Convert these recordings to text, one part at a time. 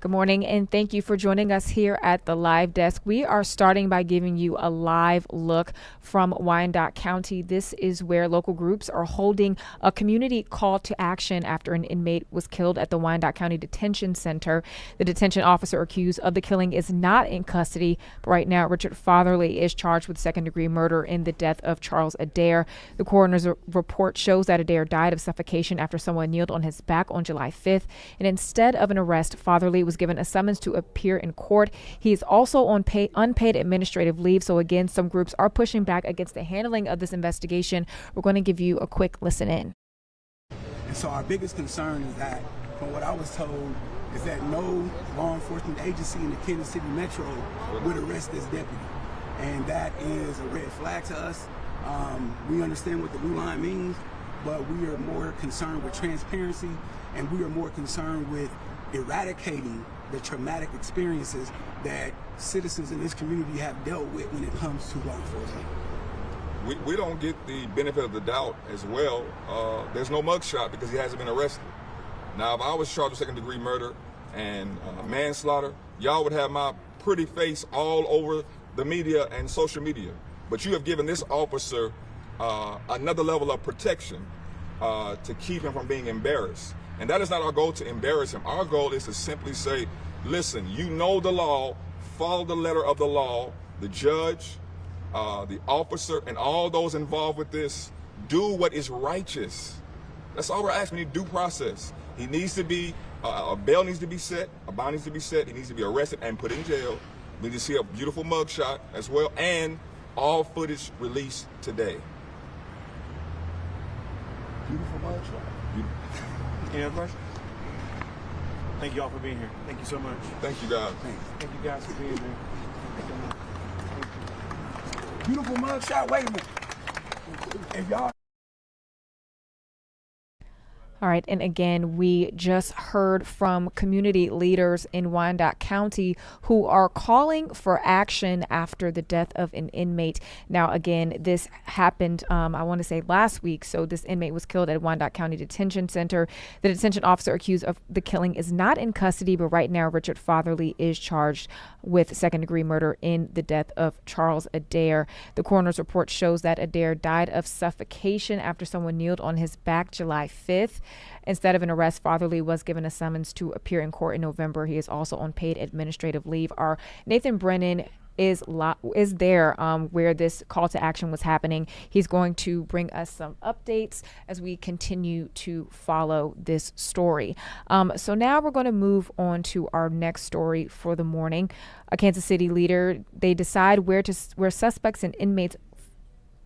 Good morning, and thank you for joining us here at the Live Desk. We are starting by giving you a live look from Wyandotte County. This is where local groups are holding a community call to action after an inmate was killed at the Wyandotte County Detention Center. The detention officer accused of the killing is not in custody, but right now Richard Fatherly is charged with second-degree murder in the death of Charles Adair. The coroner's report shows that Adair died of suffocation after someone kneeled on his back on July 5th, and instead of an arrest, Fatherly was given a summons to appear in court. He is also on unpaid administrative leave. So again, some groups are pushing back against the handling of this investigation. We're going to give you a quick listen in. And so our biggest concern is that, from what I was told, is that no law enforcement agency in the Kansas City Metro would arrest this deputy. And that is a red flag to us. We understand what the blue line means, but we are more concerned with transparency, and we are more concerned with eradicating the traumatic experiences that citizens in this community have dealt with when it comes to law enforcement. We don't get the benefit of the doubt as well. There's no mugshot because he hasn't been arrested. Now, if I was charged with second-degree murder and manslaughter, y'all would have my pretty face all over the media and social media. But you have given this officer another level of protection to keep him from being embarrassed. And that is not our goal, to embarrass him. Our goal is to simply say, listen, you know the law, follow the letter of the law. The judge, the officer, and all those involved with this, do what is righteous. That's all we're asking. We need due process. He needs to be, a bail needs to be set, a bond needs to be set, he needs to be arrested and put in jail. We need to see a beautiful mugshot as well, and all footage released today. Beautiful mugshot. Any other questions? Thank you all for being here. Thank you so much. Thank you, guys. Thanks. Thank you guys for being here. Beautiful mugshot. Wait a minute. If y'all All right. And again, we just heard from community leaders in Wyandotte County who are calling for action after the death of an inmate. Now, again, this happened, I want to say last week. So this inmate was killed at Wyandotte County Detention Center. The detention officer accused of the killing is not in custody, but right now Richard Fatherly is charged with second-degree murder in the death of Charles Adair. The coroner's report shows that Adair died of suffocation after someone kneeled on his back July 5th. Instead of an arrest, Fatherly was given a summons to appear in court in November. He is also on paid administrative leave. Our Nathan Brennan is there where this call to action was happening. He's going to bring us some updates as we continue to follow this story. So now we're going to move on to our next story for the morning. A Kansas City leader, they decide where suspects and inmates.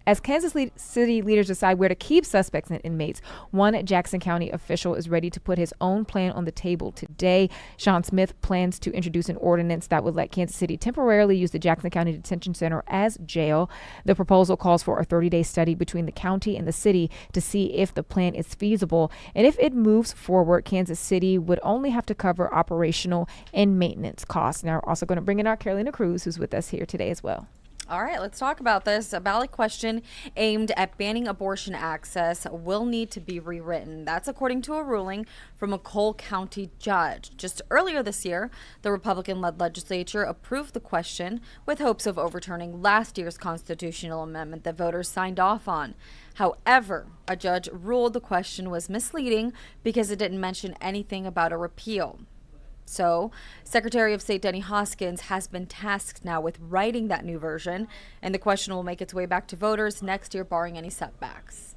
As Kansas City leaders decide where to keep suspects and inmates, one Jackson County official is ready to put his own plan on the table today. Sean Smith plans to introduce an ordinance that would let Kansas City temporarily use the Jackson County Detention Center as jail. The proposal calls for a 30-day study between the county and the city to see if the plan is feasible. And if it moves forward, Kansas City would only have to cover operational and maintenance costs. Now, we're also going to bring in our Carolina Cruz, who's with us here today as well. All right, let's talk about this. A ballot question aimed at banning abortion access will need to be rewritten. That's according to a ruling from a Cole County judge. Just earlier this year, the Republican-led legislature approved the question with hopes of overturning last year's constitutional amendment that voters signed off on. However, a judge ruled the question was misleading because it didn't mention anything about a repeal. So, Secretary of State Denny Hoskins has been tasked now with writing that new version, and the question will make its way back to voters next year, barring any setbacks.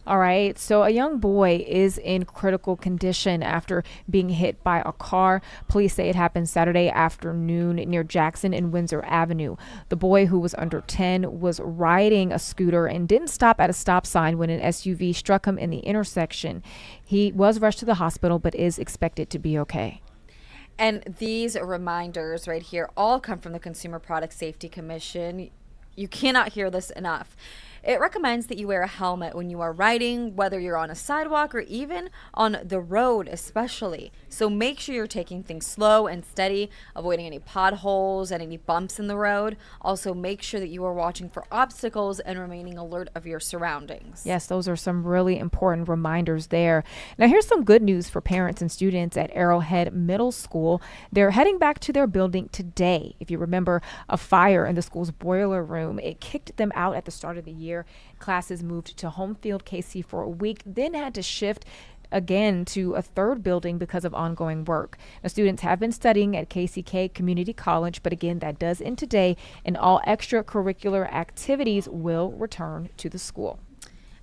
All right. So a young boy is in critical condition after being hit by a car. Police say it happened Saturday afternoon near Jackson and Windsor Avenue. The boy, who was under 10, was riding a scooter and didn't stop at a stop sign when an SUV struck him in the intersection. He was rushed to the hospital, but is expected to be okay. And these reminders right here all come from the Consumer Product Safety Commission. You cannot hear this enough. It recommends that you wear a helmet when you are riding, whether you're on a sidewalk or even on the road especially. So make sure you're taking things slow and steady, avoiding any potholes and any bumps in the road. Also, make sure that you are watching for obstacles and remaining alert of your surroundings. Yes, those are some really important reminders there. Now, here's some good news for parents and students at Arrowhead Middle School. They're heading back to their building today. If you remember a fire in the school's boiler room, it kicked them out at the start of the year. Classes moved to Homefield KC for a week, then had to shift again to a third building because of ongoing work. Now, students have been studying at KCK Community College, but again, that does end today, and all extracurricular activities will return to the school.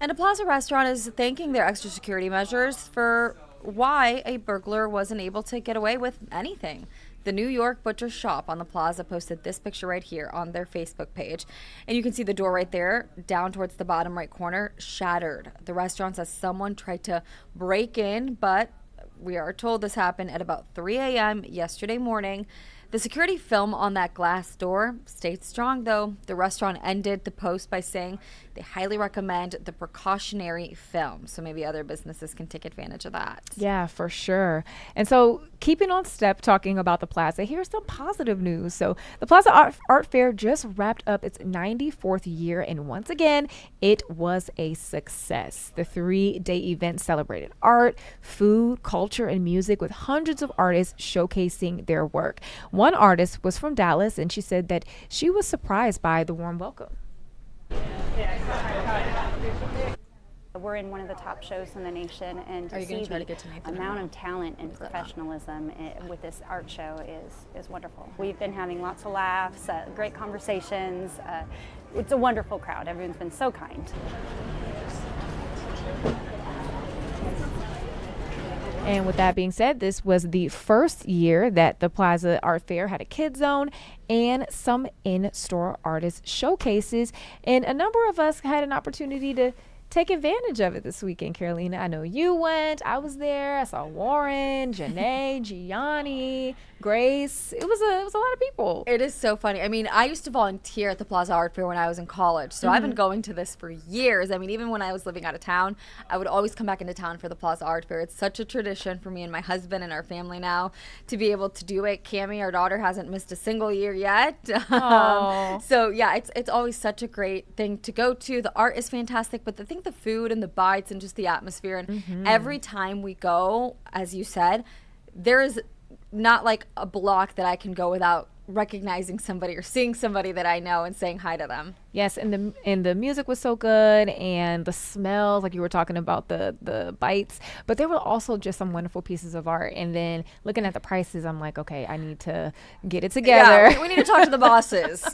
And a Plaza restaurant is thanking their extra security measures for why a burglar wasn't able to get away with anything. The New York Butcher Shop on the Plaza posted this picture right here on their Facebook page. And you can see the door right there, down towards the bottom right corner, shattered. The restaurant says someone tried to break in, but we are told this happened at about 3 a.m. yesterday morning. The security film on that glass door stayed strong, though. The restaurant ended the post by saying they highly recommend the precautionary film. So maybe other businesses can take advantage of that. Yeah, for sure. And so keeping on step, talking about the Plaza, here's some positive news. So the Plaza Art Fair just wrapped up its 94th year, and once again, it was a success. The 3-day event celebrated art, food, culture, and music with hundreds of artists showcasing their work. One artist was from Dallas, and she said that she was surprised by the warm welcome. We're in one of the top shows in the nation, and to see the amount of talent and professionalism with this art show is wonderful. We've been having lots of laughs, great conversations. It's a wonderful crowd. Everyone's been so kind. And with that being said, this was the first year that the Plaza Art Fair had a kids zone and some in-store artist showcases. And a number of us had an opportunity to take advantage of it this weekend, Carolina. I know you went. I was there. I saw Warren, Janae, Gianni, Grace. It was a lot of people. It is so funny. I mean, I used to volunteer at the Plaza Art Fair when I was in college, so I've been going to this for years. I mean, even when I was living out of town, I would always come back into town for the Plaza Art Fair. It's such a tradition for me and my husband and our family now to be able to do it. Cammie, our daughter, hasn't missed a single year yet. So yeah, it's always such a great thing to go to. The art is fantastic, but I think the food and the bites and just the atmosphere, and every time we go, as you said, there is not like a block that I can go without recognizing somebody or seeing somebody that I know and saying hi to them. Yes, and the music was so good, and the smells, like you were talking about the bites, but there were also just some wonderful pieces of art. And then looking at the prices, I'm like, okay, I need to get it together. Yeah, we need to talk to the bosses.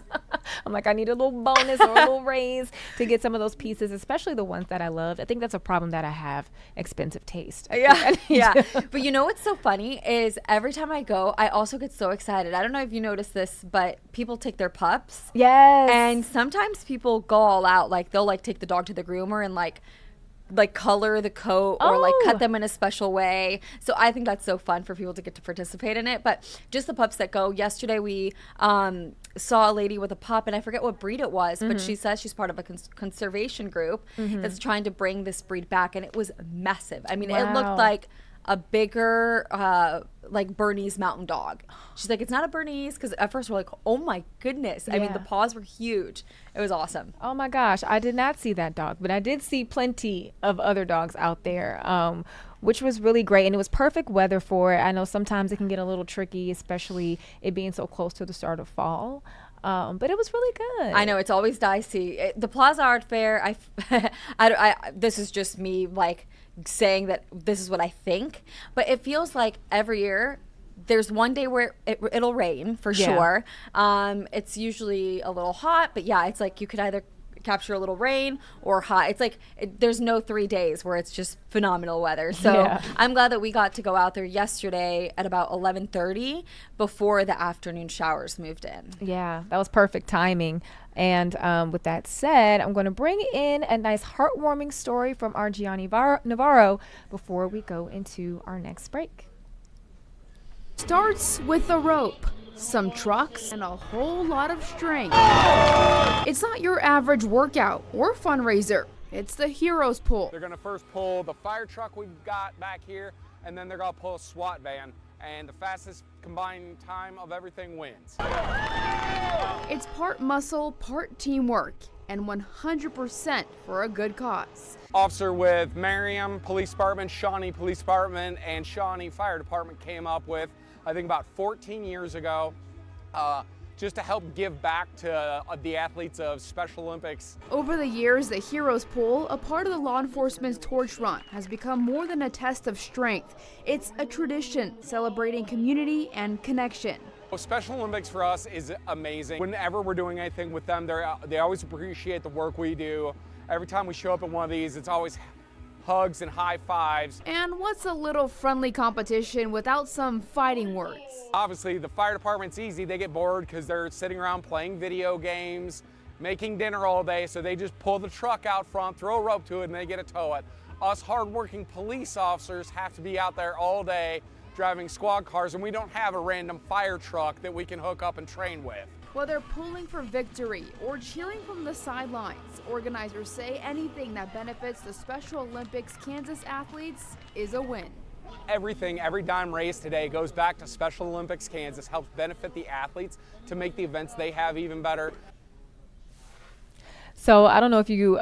I'm like, I need a little bonus or a little raise to get some of those pieces, especially the ones that I loved. I think that's a problem that I have, expensive taste. Yeah. But you know what's so funny is every time I go, I also get so excited. I don't know if you noticed this, but people take their pups. Yes. And sometimes people go all out, like they'll like take the dog to the groomer and like color the coat or like cut them in a special way. So I think that's so fun for people to get to participate in it. But just the pups that go. Yesterday we saw a lady with a pup, and I forget what breed it was, but she says she's part of a conservation group that's trying to bring this breed back, and it was massive. I mean, it looked like a bigger like Bernese mountain dog. She's like, it's not a Bernese, because at first we're like, oh my goodness. I mean, the paws were huge. It was awesome. Oh my gosh, I did not see that dog, but I did see plenty of other dogs out there, which was really great, and it was perfect weather for it. I know sometimes it can get a little tricky, especially it being so close to the start of fall. But it was really good. I know, it's always dicey. The Plaza Art Fair, this is just me like saying that this is what I think, but it feels like every year there's one day where it'll rain for sure. It's usually a little hot, but yeah, it's like you could either capture a little rain or hot. It's like there's no 3 days where it's just phenomenal weather. So I'm glad that we got to go out there yesterday at about 11:30 before the afternoon showers moved in. Yeah, that was perfect timing. And with that said, I'm going to bring in a nice heartwarming story from our Gianni Navarro before we go into our next break. Starts with a rope, some trucks, and a whole lot of strength. It's not your average workout or fundraiser. It's the Heroes Pull. They're going to first pull the fire truck we've got back here, and then they're going to pull a SWAT van, and the fastest combined time of everything wins. It's part muscle, part teamwork, and 100% for a good cause. Officer with Merriam Police Department, Shawnee Police Department, and Shawnee Fire Department came up with, I think about 14 years ago, just to help give back to the athletes of Special Olympics. Over the years, the Heroes Pull, a part of the law enforcement's torch run, has become more than a test of strength. It's a tradition celebrating community and connection. Special Olympics for us is amazing. Whenever we're doing anything with them, they always appreciate the work we do. Every time we show up at one of these, it's always hugs and high fives. And what's a little friendly competition without some fighting words? Obviously, the fire department's easy. They get bored because they're sitting around playing video games, making dinner all day, so they just pull the truck out front, throw a rope to it, and they get to tow it. Us hardworking police officers have to be out there all day driving squad cars, and we don't have a random fire truck that we can hook up and train with. Whether pulling for victory or cheering from the sidelines, organizers say anything that benefits the Special Olympics Kansas athletes is a win. Everything, every dime raised today goes back to Special Olympics Kansas, helps benefit the athletes to make the events they have even better. So I don't know if you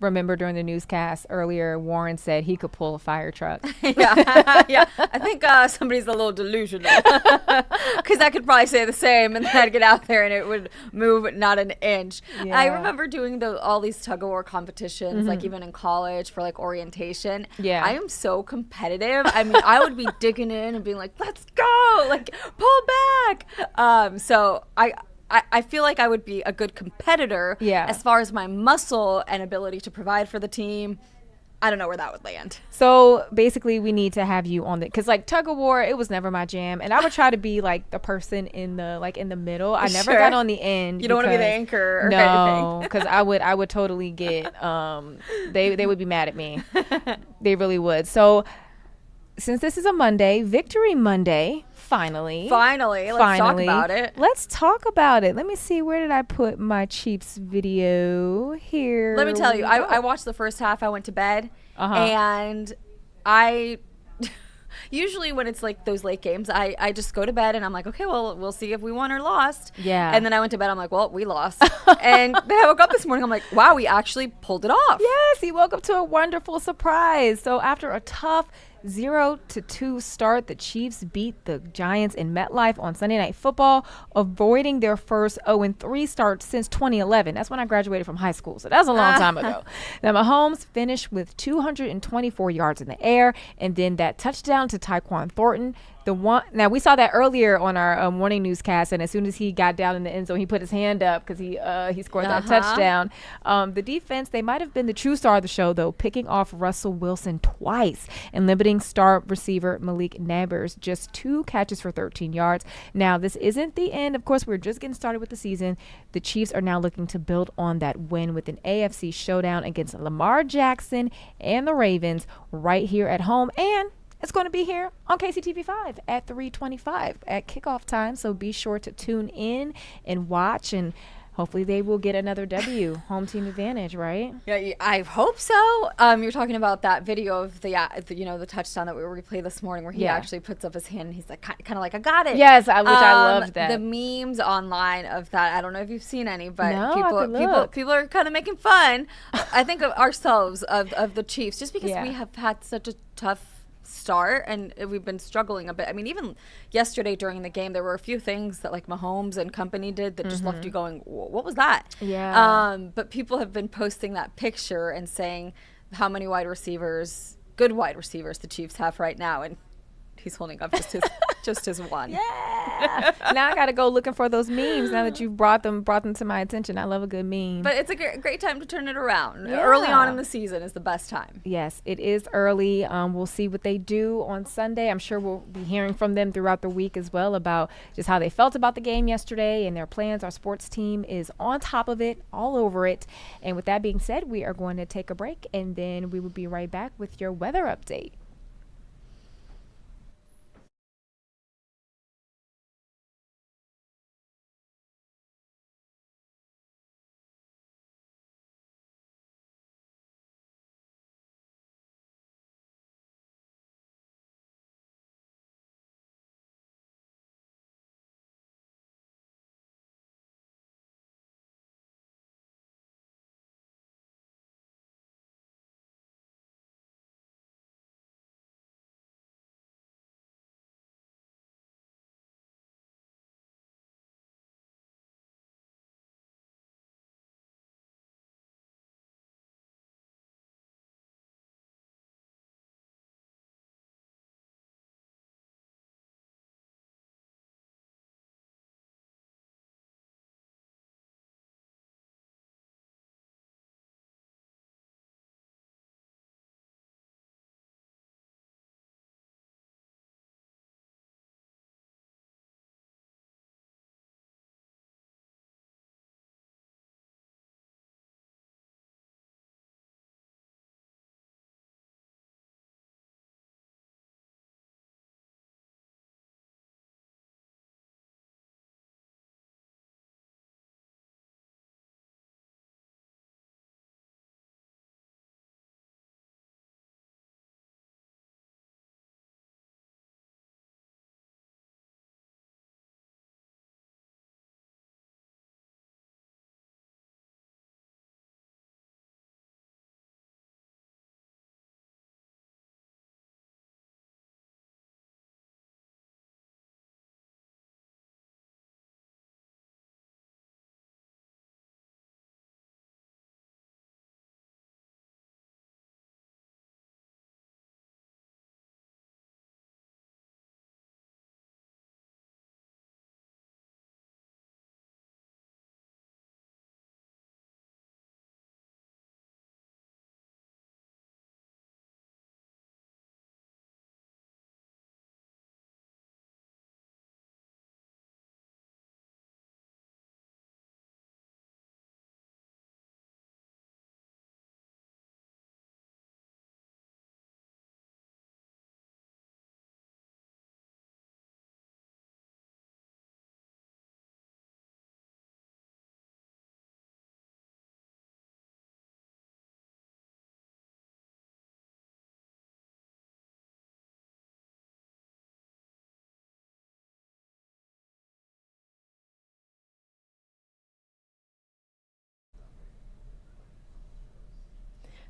remember during the newscast earlier, Warren said he could pull a fire truck. Yeah. I think somebody's a little delusional because I could probably say the same, and then I'd get out there and it would move not an inch. Yeah. I remember doing all these tug of war competitions, like even in college for like orientation. Yeah. I am so competitive. I mean, I would be digging in and being like, "Let's go!" Like pull back. So I feel like I would be a good competitor. Yeah. As far as my muscle and ability to provide for the team, I don't know where that would land. So basically we need to have you on because like tug of war, it was never my jam, and I would try to be like the person in the middle. I never got on the end. You don't want to be the anchor or no, anything. because I would totally get they would be mad at me. They really would. So since this is a Monday, Victory Monday, finally, let's talk about it. Let's talk about it. Let me see, where did I put my Chiefs video? Here. Let me tell you, I watched the first half. I went to bed, and I usually when it's like those late games, I just go to bed and I'm like, okay, well, we'll see if we won or lost. Yeah. And then I went to bed. I'm like, well, we lost. And then I woke up this morning. I'm like, wow, we actually pulled it off. Yes, he woke up to a wonderful surprise. So after a tough 0-2 start, the Chiefs beat the Giants in MetLife on Sunday Night Football, avoiding their first 0-3 start since 2011. That's when I graduated from high school, so that's a long time ago. Now, Mahomes finished with 224 yards in the air, and then that touchdown to Tyquan Thornton. Now we saw that earlier on our morning newscast, and as soon as he got down in the end zone, he put his hand up because he scored that touchdown. The defense, they might have been the true star of the show, though, picking off Russell Wilson twice and limiting star receiver Malik Nabers just 2 catches for 13 yards. Now, this isn't the end. Of course, we're just getting started with the season. The Chiefs are now looking to build on that win with an AFC showdown against Lamar Jackson and the Ravens right here at home, and it's going to be here on KCTV5 at 3:25 at kickoff time. So be sure to tune in and watch, and hopefully they will get another W. Home team advantage, right? Yeah, I hope so. You're talking about that video of the touchdown that we replayed this morning, where he actually puts up his hand and he's like kind of like, I got it. Yes, which I loved that. The memes online of that, I don't know if you've seen any, but No, people are kind of making fun. I think of ourselves of the Chiefs, just because we have had such a tough start and we've been struggling a bit. I mean, even yesterday during the game, there were a few things that like Mahomes and company did that just left you going, what was that? Yeah. But people have been posting that picture and saying how many good wide receivers the Chiefs have right now, and he's holding up just his one. Yeah. Now I got to go looking for those memes now that you've brought them to my attention. I love a good meme. But it's a great time to turn it around. Yeah. Early on in the season is the best time. Yes, it is early. We'll see what they do on Sunday. I'm sure we'll be hearing from them throughout the week as well about just how they felt about the game yesterday and their plans. Our sports team is on top of it, all over it. And with that being said, we are going to take a break, and then we will be right back with your weather update.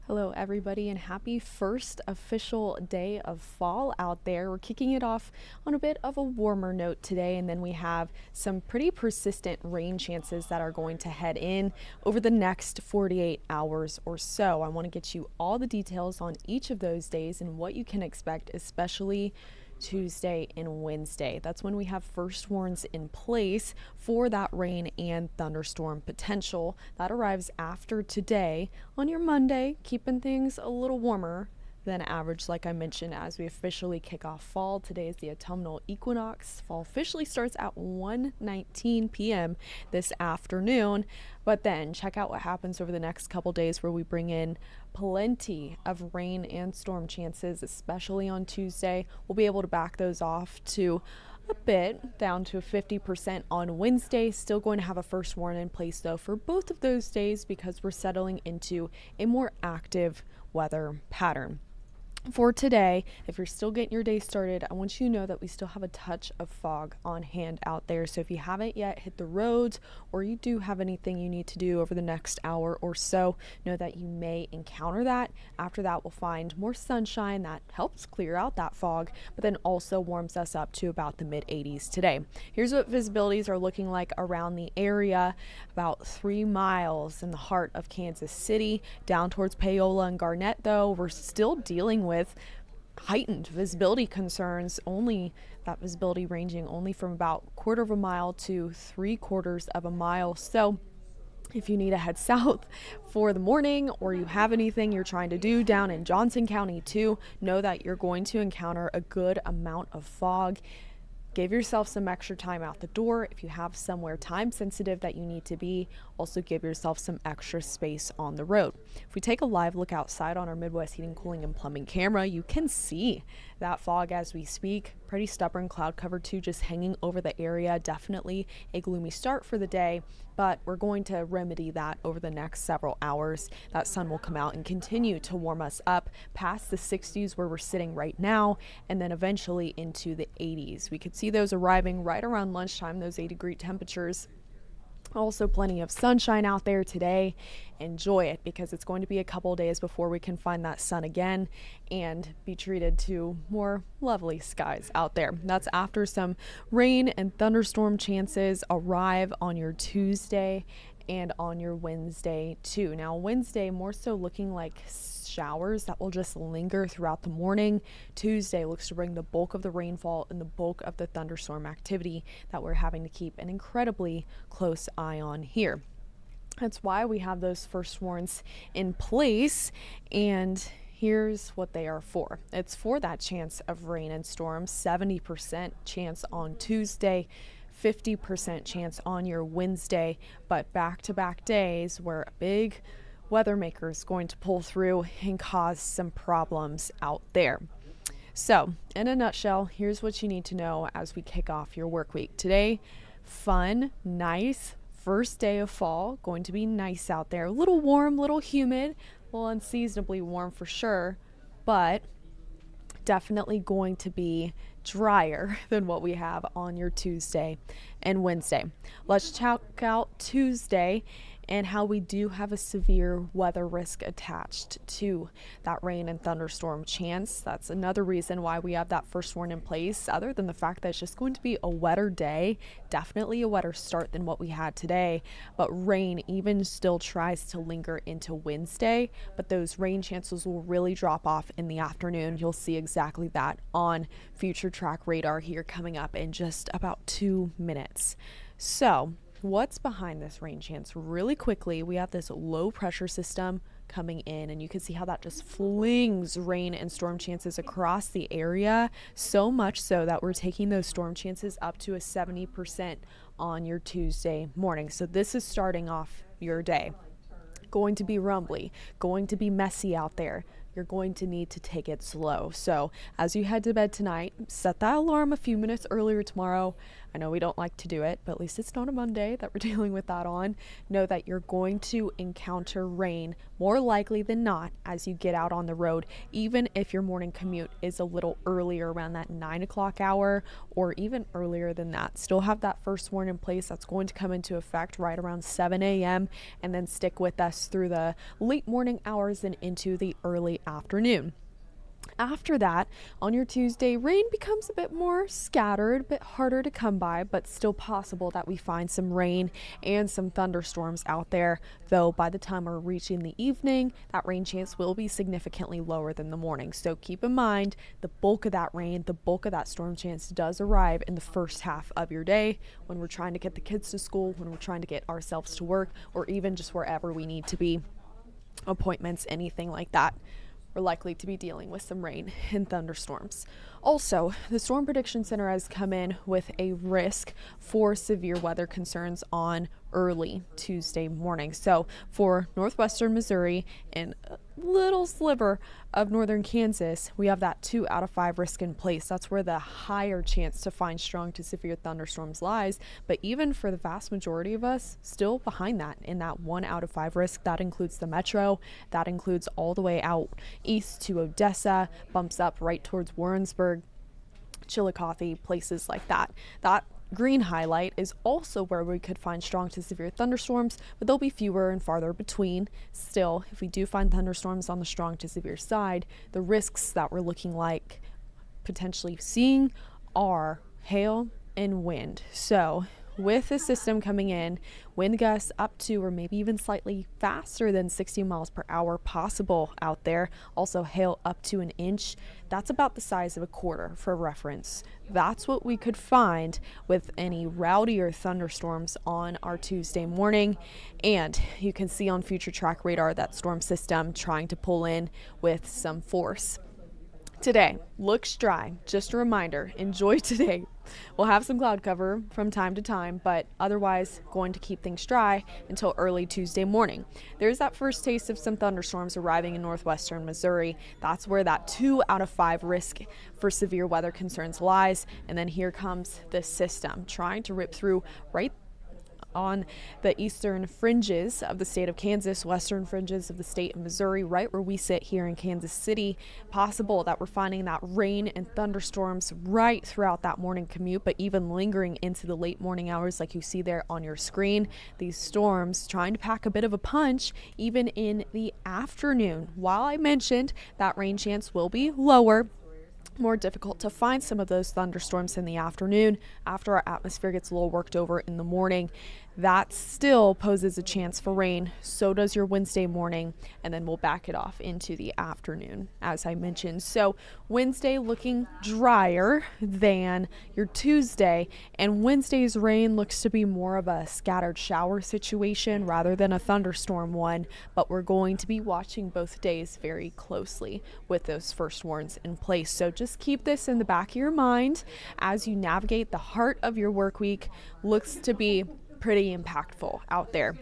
Hello everybody, and happy first official day of fall out there. We're kicking it off on a bit of a warmer note today, and then we have some pretty persistent rain chances that are going to head in over the next 48 hours or so. I want to get you all the details on each of those days and what you can expect, especially Tuesday and Wednesday. That's when we have first warns in place for that rain and thunderstorm potential. That arrives after today on your Monday, keeping things a little warmer than average, like I mentioned, as we officially kick off fall. Today is the autumnal equinox. Fall officially starts at 1:19 p.m. this afternoon, but then check out what happens over the next couple days, where we bring in plenty of rain and storm chances, especially on Tuesday. We'll be able to back those off to a bit down to 50% on Wednesday. Still going to have a first warning in place though for both of those days, because we're settling into a more active weather pattern. For today, if you're still getting your day started, I want you to know that we still have a touch of fog on hand out there. So if you haven't yet hit the roads, or you do have anything you need to do over the next hour or so, know that you may encounter that. After that, we'll find more sunshine that helps clear out that fog, but then also warms us up to about the mid 80s today. Here's what visibilities are looking like around the area: about 3 miles in the heart of Kansas City. Down towards Paola and Garnett, though, we're still dealing with heightened visibility concerns, only that visibility ranging only from about 1/4 of a mile to 3/4 of a mile. So if you need to head south for the morning, or you have anything you're trying to do down in Johnson County too, know that you're going to encounter a good amount of fog. Give yourself some extra time out the door. If you have somewhere time sensitive that you need to be, also give yourself some extra space on the road. If we take a live look outside on our Midwest Heating, Cooling, and Plumbing camera, you can see that fog as we speak. Pretty stubborn cloud cover too, just hanging over the area. Definitely a gloomy start for the day, but we're going to remedy that over the next several hours. That sun will come out and continue to warm us up past the 60s where we're sitting right now, and then eventually into the 80s. We could see those arriving right around lunchtime, those 80-degree temperatures. Also plenty of sunshine out there today. Enjoy it, because it's going to be a couple days before we can find that sun again and be treated to more lovely skies out there. That's after some rain and thunderstorm chances arrive on your Tuesday and on your Wednesday too. Now Wednesday more so looking like showers that will just linger throughout the morning. Tuesday looks to bring the bulk of the rainfall and the bulk of the thunderstorm activity that we're having to keep an incredibly close eye on here. That's why we have those first warns in place, and here's what they are for. It's for that chance of rain and storms. 70% chance on Tuesday, 50% chance on your Wednesday, but back-to-back days where a big weather maker is going to pull through and cause some problems out there. So in a nutshell, here's what you need to know as we kick off your work week today. Fun, nice first day of fall. Going to be nice out there. A little warm, a little humid, a little unseasonably warm for sure, but definitely going to be drier than what we have on your Tuesday and Wednesday. Let's check out Tuesday and how we do have a severe weather risk attached to that rain and thunderstorm chance. That's another reason why we have that first warning in place, other than the fact that it's just going to be a wetter day, definitely a wetter start than what we had today, but rain even still tries to linger into Wednesday, but those rain chances will really drop off in the afternoon. You'll see exactly that on future track radar here coming up in just about 2 minutes. So what's behind this rain chance? Really quickly, we have this low pressure system coming in, and you can see how that just flings rain and storm chances across the area, so much so that we're taking those storm chances up to a 70% on your Tuesday morning. So this is starting off your day. Going to be rumbly, going to be messy out there. You're going to need to take it slow. So as you head to bed tonight, set that alarm a few minutes earlier tomorrow. I know we don't like to do it, but at least it's not a Monday that we're dealing with that on. Know that you're going to encounter rain more likely than not as you get out on the road, even if your morning commute is a little earlier, around that 9 o'clock hour, or even earlier than that. Still have that first warn in place that's going to come into effect right around 7 a.m. and then stick with us through the late morning hours and into the early afternoon. After that, on your Tuesday, rain becomes a bit more scattered, a bit harder to come by, but still possible that we find some rain and some thunderstorms out there. Though by the time we're reaching the evening, that rain chance will be significantly lower than the morning. So keep in mind, the bulk of that rain, the bulk of that storm chance does arrive in the first half of your day when we're trying to get the kids to school, when we're trying to get ourselves to work, or even just wherever we need to be, appointments, anything like that. We're likely to be dealing with some rain and thunderstorms. Also, the Storm Prediction Center has come in with a risk for severe weather concerns on early Tuesday morning. So for northwestern Missouri and a little sliver of northern Kansas, we have that 2 out of 5 risk in place. That's where the higher chance to find strong to severe thunderstorms lies. But even for the vast majority of us, still behind that in that 1 out of 5 risk. That includes the metro, that includes all the way out east to Odessa, bumps up right towards Warrensburg, Chillicothe, places like that. That green highlight is also where we could find strong to severe thunderstorms, but they'll be fewer and farther between. Still, if we do find thunderstorms on the strong to severe side, the risks that we're looking like potentially seeing are hail and wind. So with the system coming in, wind gusts up to or maybe even slightly faster than 60 miles per hour possible out there. Also hail up to an inch. That's about the size of a quarter for reference. That's what we could find with any rowdier thunderstorms on our Tuesday morning. And you can see on future track radar that storm system trying to pull in with some force. Today looks dry. Just a reminder, enjoy today. We'll have some cloud cover from time to time, but otherwise going to keep things dry until early Tuesday morning. There's that first taste of some thunderstorms arriving in northwestern Missouri. That's where that 2 out of 5 risk for severe weather concerns lies. And then here comes this system trying to rip through right on the eastern fringes of the state of Kansas, western fringes of the state of Missouri, right where we sit here in Kansas City. Possible that we're finding that rain and thunderstorms right throughout that morning commute, but even lingering into the late morning hours like you see there on your screen. These storms trying to pack a bit of a punch even in the afternoon. While I mentioned that rain chance will be lower, more difficult to find some of those thunderstorms in the afternoon after our atmosphere gets a little worked over in the morning. That still poses a chance for rain. So does your Wednesday morning, and then we'll back it off into the afternoon, as I mentioned. So Wednesday looking drier than your Tuesday, and Wednesday's rain looks to be more of a scattered shower situation rather than a thunderstorm one, but we're going to be watching both days very closely with those first warns in place. So just keep this in the back of your mind as you navigate the heart of your work week. Looks to be pretty impactful out there.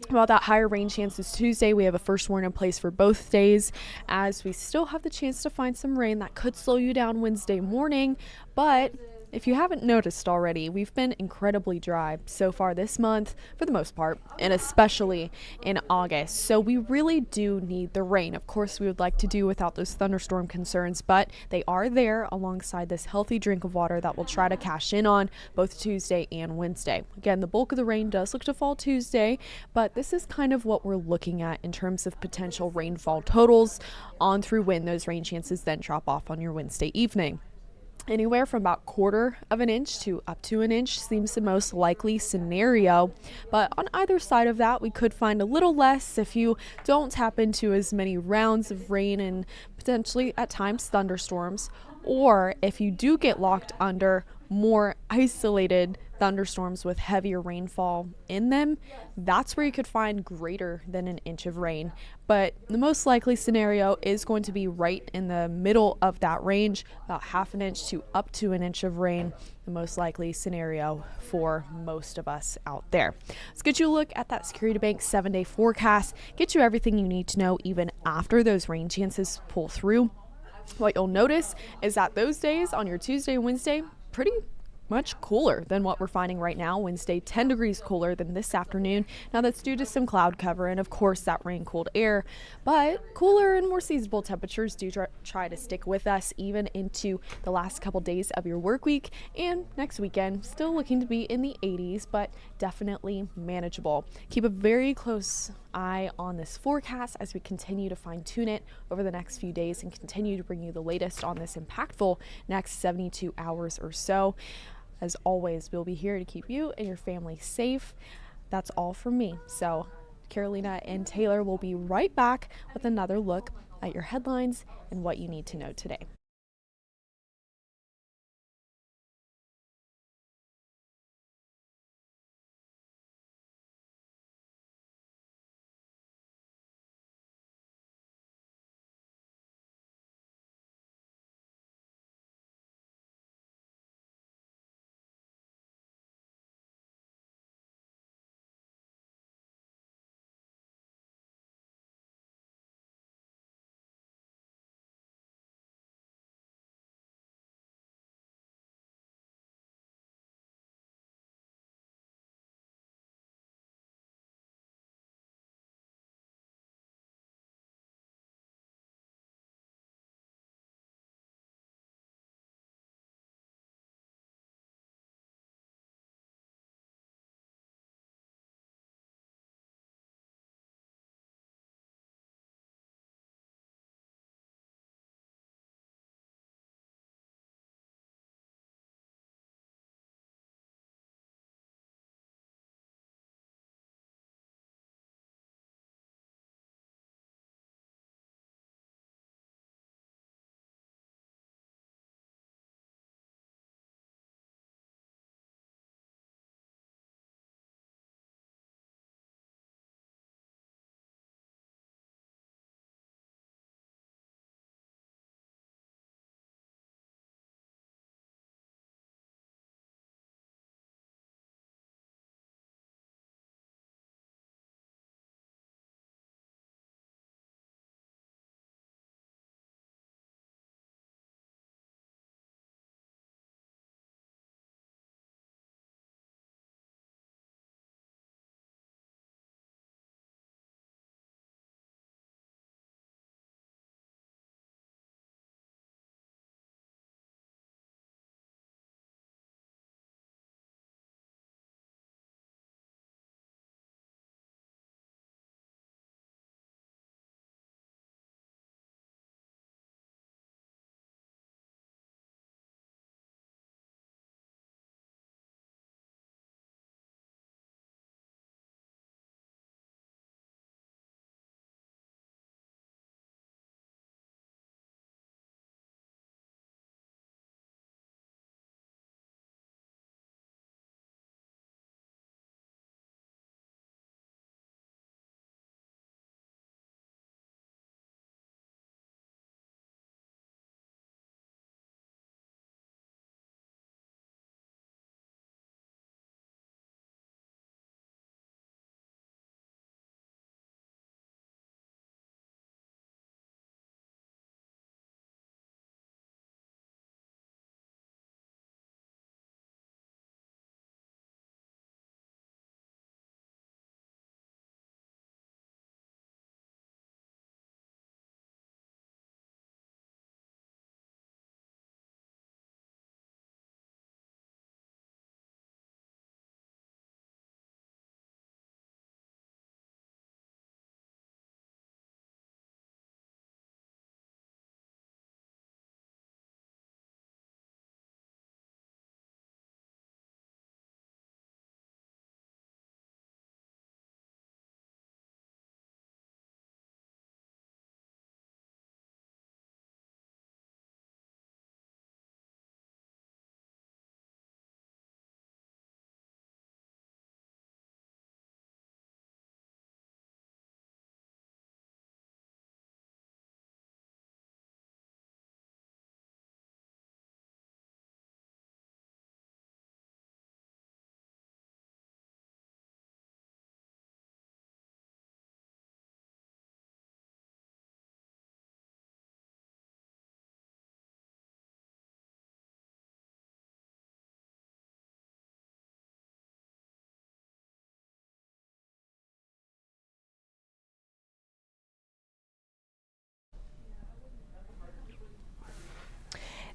While that higher rain chance is Tuesday, we have a first warn in place for both days, as we still have the chance to find some rain that could slow you down Wednesday morning. But if you haven't noticed already, we've been incredibly dry so far this month for the most part, and especially in August. So we really do need the rain. Of course, we would like to do without those thunderstorm concerns, but they are there alongside this healthy drink of water that we'll try to cash in on both Tuesday and Wednesday. Again, the bulk of the rain does look to fall Tuesday, but this is kind of what we're looking at in terms of potential rainfall totals on through when those rain chances then drop off on your Wednesday evening. Anywhere from about 1/4 of an inch to up to an inch seems the most likely scenario. But on either side of that, we could find a little less if you don't tap into as many rounds of rain and potentially at times thunderstorms, or if you do get locked under more isolated thunderstorms with heavier rainfall in them, that's where you could find greater than an inch of rain. But the most likely scenario is going to be right in the middle of that range, about 1/2 inch to up to an inch of rain, the most likely scenario for most of us out there. Let's get you a look at that Security Bank 7-day forecast, get you everything you need to know even after those rain chances pull through. What you'll notice is that those days on your Tuesday and Wednesday, pretty much cooler than what we're finding right now. Wednesday, 10 degrees cooler than this afternoon. Now that's due to some cloud cover and of course that rain cooled air, but cooler and more seasonable temperatures do try to stick with us even into the last couple days of your work week, and next weekend still looking to be in the 80s, but definitely manageable. Keep a very close eye on this forecast as we continue to fine tune it over the next few days and continue to bring you the latest on this impactful next 72 hours or so. As always, we'll be here to keep you and your family safe. That's all from me. So Carolina and Taylor will be right back with another look at your headlines and what you need to know today.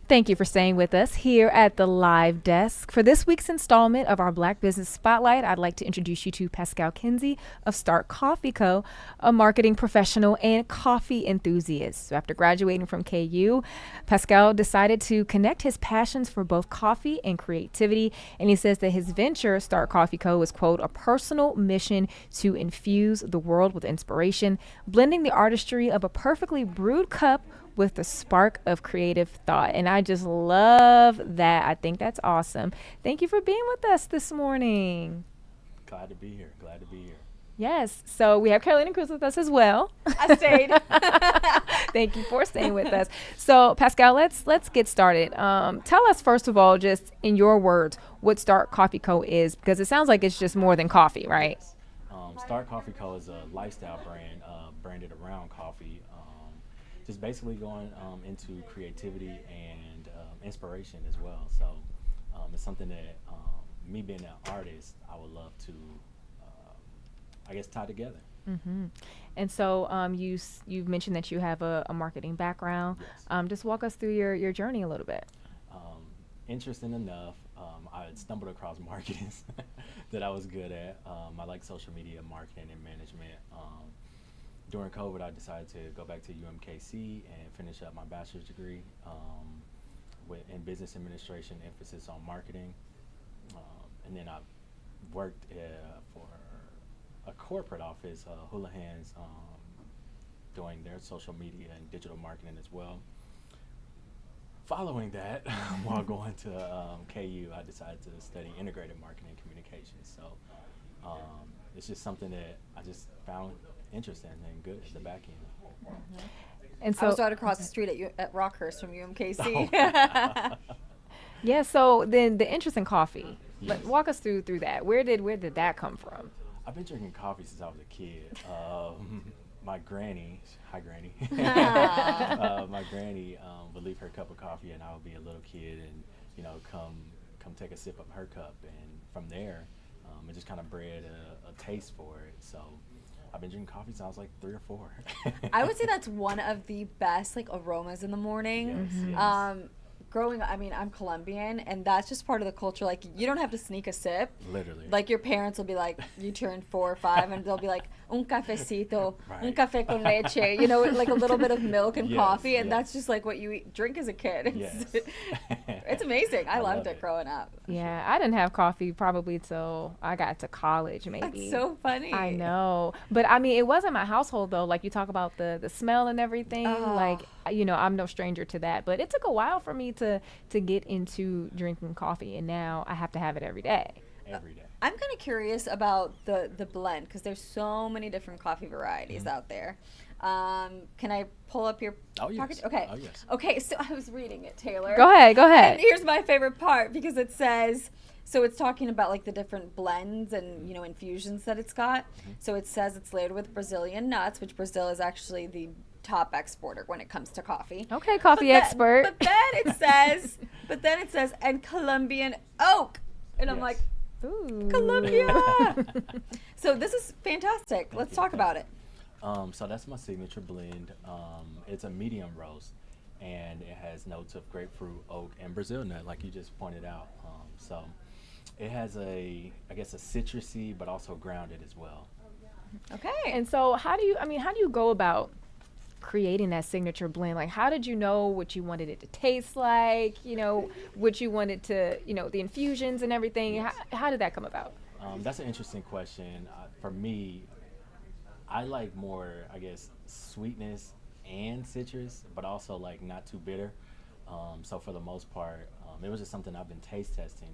Thank you for staying with us here at the live desk. For this week's installment of our Black Business Spotlight, I'd like to introduce you to Pascal Kinsey of Start Coffee Co., a marketing professional and coffee enthusiast. So after graduating from KU, Pascal decided to connect his passions for both coffee and creativity. And he says that his venture, Start Coffee Co., is, quote, a personal mission to infuse the world with inspiration, blending the artistry of a perfectly brewed cup with the spark of creative thought. And I just love that. I think that's awesome. Thank you for being with us this morning. Glad to be here. Glad to be here. Yes. So we have Carolina Cruz with us as well. I stayed. Thank you for staying with us. So Pascal, let's get started. Tell us, first of all, just in your words, what Start Coffee Co. is, because it sounds like it's just more than coffee, right? Start Coffee Co. is a lifestyle brand branded around coffee. Just basically going into creativity and inspiration as well. So it's something that me being an artist, I would love to, I guess, tie together. Mm-hmm. And so you've mentioned that you have a marketing background. Yes. Just walk us through your journey a little bit. Interesting enough, I had stumbled across marketing that I was good at. I like social media marketing and management. During COVID, I decided to go back to UMKC and finish up my bachelor's degree in business administration, emphasis on marketing. And then I worked for a corporate office, Houlihan's, doing their social media and digital marketing as well. Following that, while going to KU, I decided to study integrated marketing and communications. So it's just something that I just found interesting and good at the back end. Mm-hmm. And so I was right across the street at Rockhurst from UMKC. Oh. Yeah. So then the interest in coffee. Yes. Walk us through that. Where did that come from? I've been drinking coffee since I was a kid. My granny, hi Granny, my granny would leave her cup of coffee, and I would be a little kid, and come take a sip of her cup, and from there, it just kind of bred a taste for it. So I've been drinking coffee since I was like 3 or 4. I would say that's one of the best aromas in the morning. Yes, yes. Growing up, I'm Colombian, and that's just part of the culture. You don't have to sneak a sip. Literally. Your parents will be like, you turn 4 or 5, and they'll be like, un cafecito, Right. un café con leche, a little bit of milk and Yes, coffee, and yes. that's just what you drink as a kid. Yes. It's amazing. I loved love it growing up. Yeah, I didn't have coffee probably till I got to college, maybe. That's so funny. I know. But I mean, it wasn't my household though. You talk about the smell and everything. Oh. I'm no stranger to that. But it took a while for me to get into drinking coffee, and now I have to have it every day. Every day. I'm kind of curious about the blend, because there's so many different coffee varieties out there. Can I pull up your package? Okay. Oh, yes. Okay, so I was reading it, Taylor. Go ahead. And here's my favorite part, because it says, so it's talking about the different blends and infusions that it's got. So it says it's layered with Brazilian nuts, which Brazil is actually the top exporter when it comes to coffee. Okay, coffee expert. But then it says, and Colombian oak, and I'm Yes. like, Ooh. Colombia. So this is fantastic. Let's talk about it. So that's my signature blend. It's a medium roast, and it has notes of grapefruit, oak, and Brazil nut, like you just pointed out. So it has a citrusy, but also grounded as well. Okay. And so how do you go about creating that signature blend? How did you know what you wanted it to taste like, what you wanted to, the infusions and everything? Yes. How did that come about? That's an interesting question. For me, I like more, sweetness and citrus, but also not too bitter. So for the most part, it was just something I've been taste testing,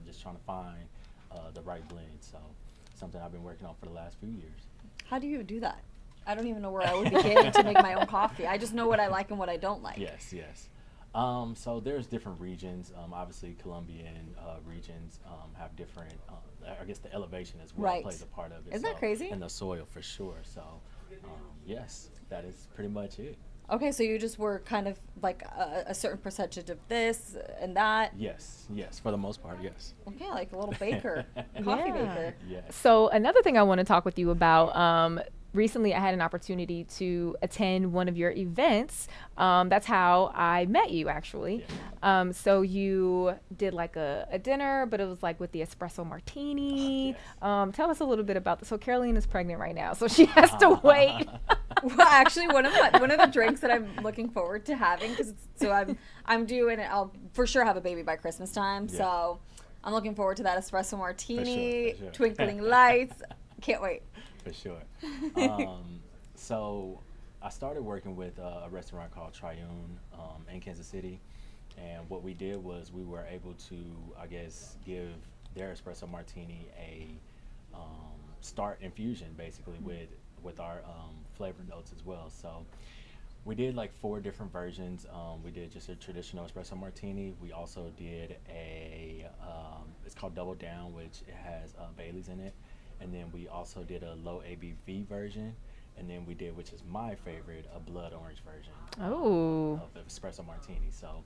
just trying to find the right blend. So something I've been working on for the last few years. How do you do that? I don't even know where I would begin to make my own coffee. I just know what I like and what I don't like. Yes. So there's different regions. Obviously, Colombian regions have different. The elevation as well plays a part of it. Isn't that crazy? And the soil for sure. So yes, that is pretty much it. Okay, so you just were kind of a certain percentage of this and that. Yes, for the most part, yes. Okay, like a little baker, a coffee baker. Yes. So another thing I want to talk with you about, recently I had an opportunity to attend one of your events. That's how I met you, actually. So you did like a dinner, but it was like with the espresso martini. Tell us a little bit about this. So Caroline is pregnant right now, so she has to wait. Well, actually, one of the drinks that I'm looking forward to having, because I'm due, and I'll for sure have a baby by Christmas time. Yeah. So I'm looking forward to that espresso martini, For sure. twinkling lights. Can't wait. For sure. So I started working with a restaurant called Triune in Kansas City, and what we did was we were able to, I guess, give their espresso martini a start infusion, basically, with our flavor notes as well. So we did like 4 different versions. We did just a traditional espresso martini. We also did it's called Double Down, which it has Bailey's in it. And then we also did a low ABV version. And then we did, which is my favorite, a blood orange version of the espresso martini. So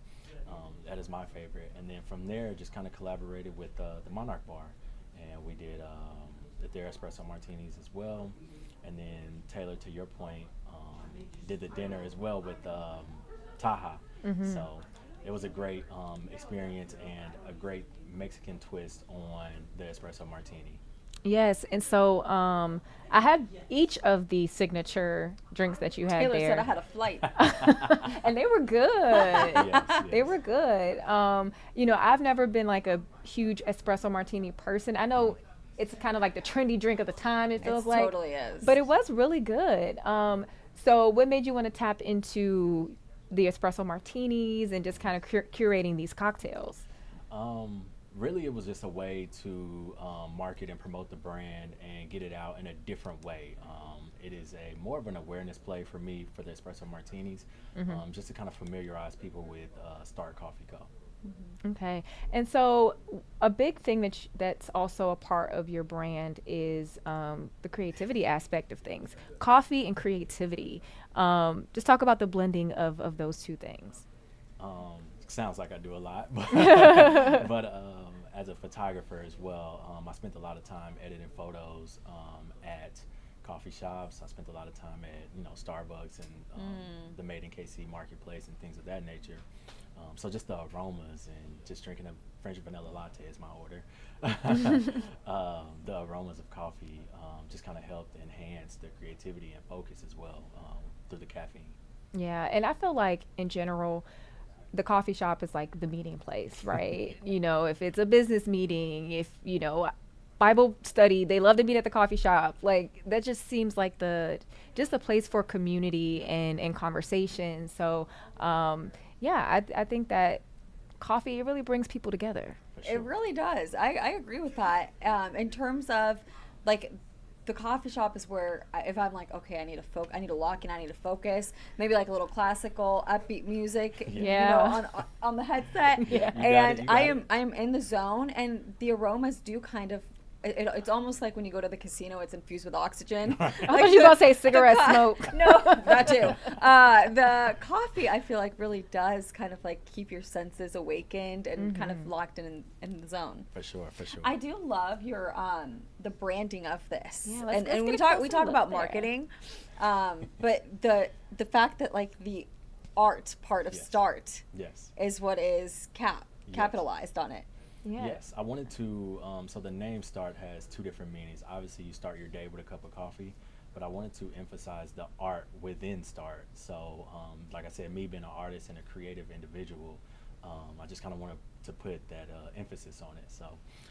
that is my favorite. And then from there, just kind of collaborated with the Monarch Bar. And we did their espresso martinis as well. And then Taylor, to your point, did the dinner as well with Taha. So it was a great experience and a great Mexican twist on the espresso martini. Yes, and so I had each of the signature drinks that you had Taylor there. said I had a flight. And they were good. Yes. They were good. You know, I've never been like a huge espresso martini person. I know it's kind of like the trendy drink of the time, it feels like. It totally is. But it was really good. So what made you want to tap into the espresso martinis and just kind of curating these cocktails? Really, it was just a way to market and promote the brand and get it out in a different way. It is more of an awareness play for me for the espresso martinis, just to kind of familiarize people with Start Coffee Co. Okay, and so a big thing that's also a part of your brand is the creativity aspect of things. Coffee and creativity. Just talk about the blending of those two things. Sounds like I do a lot, but, as a photographer as well, I spent a lot of time editing photos at coffee shops. I spent a lot of time at Starbucks and the Made in KC marketplace and things of that nature. So just the aromas and just drinking a French vanilla latte is my order. The aromas of coffee just kind of helped enhance the creativity and focus as well through the caffeine. Yeah, and I feel like in general, the coffee shop is like the meeting place, right? You know, if it's a business meeting, if, Bible study, they love to meet at the coffee shop. Like, that just seems like just a place for community and conversation. So, I think that coffee, it really brings people together. It really does. I agree with that. In terms of, like, the coffee shop is where if I'm like, okay, I need to lock in, I need to focus, maybe like a little classical upbeat music, on the headset, and I am in the zone, and the aromas do kind of. It's almost like when you go to the casino, it's infused with oxygen. I thought you were going to say cigarette smoke. No, that too. The coffee, I feel like, really does kind of like keep your senses awakened and kind of locked in the zone. For sure. I do love your the branding of this. Yeah, and we talk about marketing, but the fact that like the art part of Start is what is capitalized on it. Yes, I wanted to, so the name Start has 2 different meanings. Obviously, you start your day with a cup of coffee, but I wanted to emphasize the art within Start. So, like I said, me being an artist and a creative individual, I just kind of wanted to put that emphasis on it. So,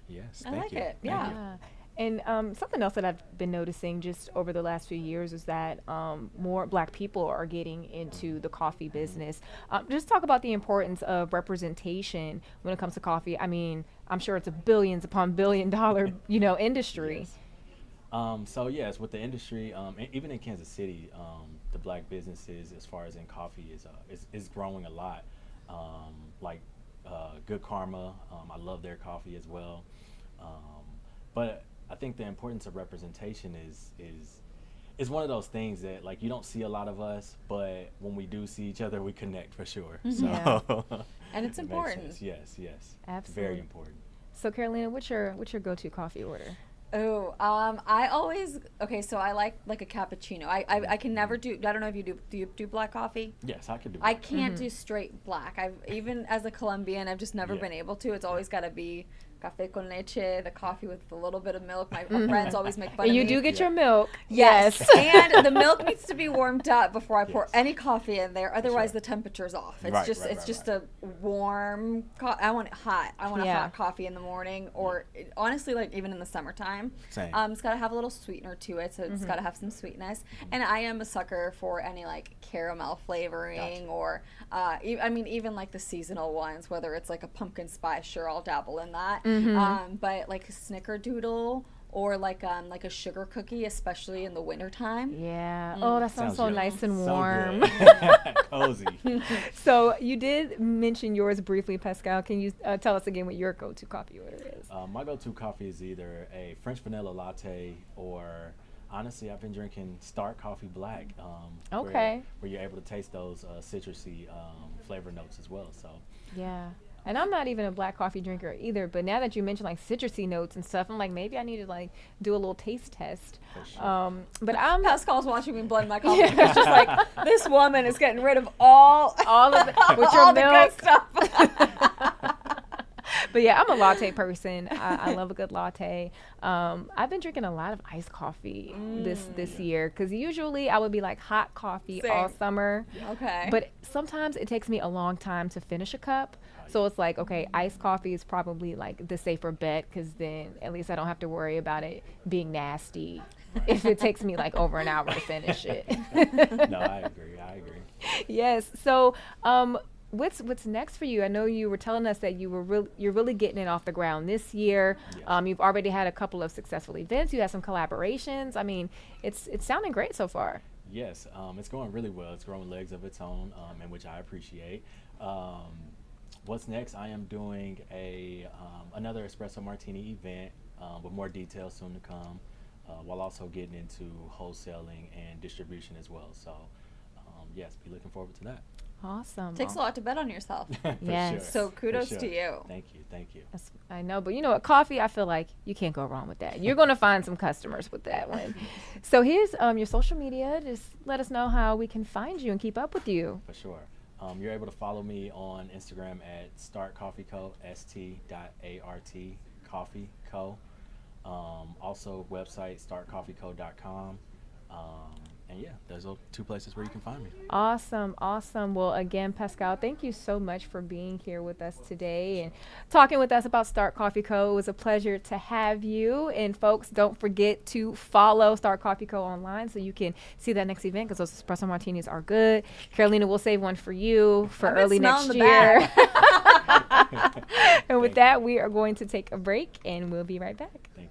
yes, thank you. I like it, Thank you. And something else that I've been noticing just over the last few years is that more Black people are getting into the coffee business. Just talk about the importance of representation when it comes to coffee. I mean, I'm sure it's a billions upon $1 billion, industry. Yes. So yes, with the industry, even in Kansas City, the Black businesses, as far as in coffee, is growing a lot. Good Karma, I love their coffee as well. But I think the importance of representation is one of those things that, like, you don't see a lot of us, but when we do see each other, we connect for sure. So, and it's important. Yes, Absolutely. very important. So Carolina, what's your go-to coffee order? Oh, I always so I like a cappuccino. I can never do. I don't know if you do black coffee? Yes, I could do. I can't do straight black. I've even as a Colombian, I've just never Yeah. been able to. It's always got to be café con leche, the coffee with a little bit of milk. My friends always make fun And of you me. do get your milk. Yes. And the milk needs to be warmed up before I pour any coffee in there. Otherwise, the temperature's off. It's just a warm. I want it hot. I want a hot coffee in the morning, or honestly, like even in the summertime. Same. It's got to have a little sweetener to it, so it's got to have some sweetness. And I am a sucker for any like caramel flavoring, or I mean even like the seasonal ones, whether it's like a pumpkin spice. Sure, I'll dabble in that. But like a snickerdoodle or like a sugar cookie, especially in the wintertime. Yeah. Oh, that sounds so nice and warm. Cozy. So you did mention yours briefly, Pascal. Can you tell us again what your go-to coffee order is? My go-to coffee is either a French vanilla latte, or honestly, I've been drinking Start Coffee Black. Okay. Where you're able to taste those citrusy flavor notes as well. So. Yeah. And I'm not even a black coffee drinker either, but now that you mentioned like citrusy notes and stuff, I'm like, maybe I need to like do a little taste test. Sure. But Pascal's watching me blend my coffee. It's just like, this woman is getting rid of all of it with your all milk. The good stuff. But yeah, I'm a latte person. I love a good latte. I've been drinking a lot of iced coffee this year, because usually I would be like hot coffee all summer. Okay. But sometimes it takes me a long time to finish a cup. So it's like, okay, iced coffee is probably like the safer bet, because then at least I don't have to worry about it being nasty if it takes me like over an hour to finish it. No, I agree. Yes. So what's next for you? I know you were telling us that you're really getting it off the ground this year. Yes. You've already had a couple of successful events. You had some collaborations. I mean, it's sounding great so far. Yes, it's going really well. It's growing legs of its own, and which I appreciate. What's next? I am doing another espresso martini event with more details soon to come, while also getting into wholesaling and distribution as well. So, yes, be looking forward to that. Awesome. Takes a lot to bet on yourself. Yes. Sure. So kudos For sure. to you. Thank you. I know, but you know what? Coffee, I feel like you can't go wrong with that. You're going to find some customers with that one. So here's your social media. Just let us know how we can find you and keep up with you. For sure. You're able to follow me on Instagram at Start Coffee Co. st.art Coffee Co. Also website startcoffeeco.com. And yeah, those are two places where you can find me. Awesome. Well, again, Pascal, thank you so much for being here with us today and talking with us about Start Coffee Co. It was a pleasure to have you. And folks, don't forget to follow Start Coffee Co. online so you can see that next event, because those espresso martinis are good. Carolina, we'll save one for you for early next year. And with that, we are going to take a break, and we'll be right back. Thank you.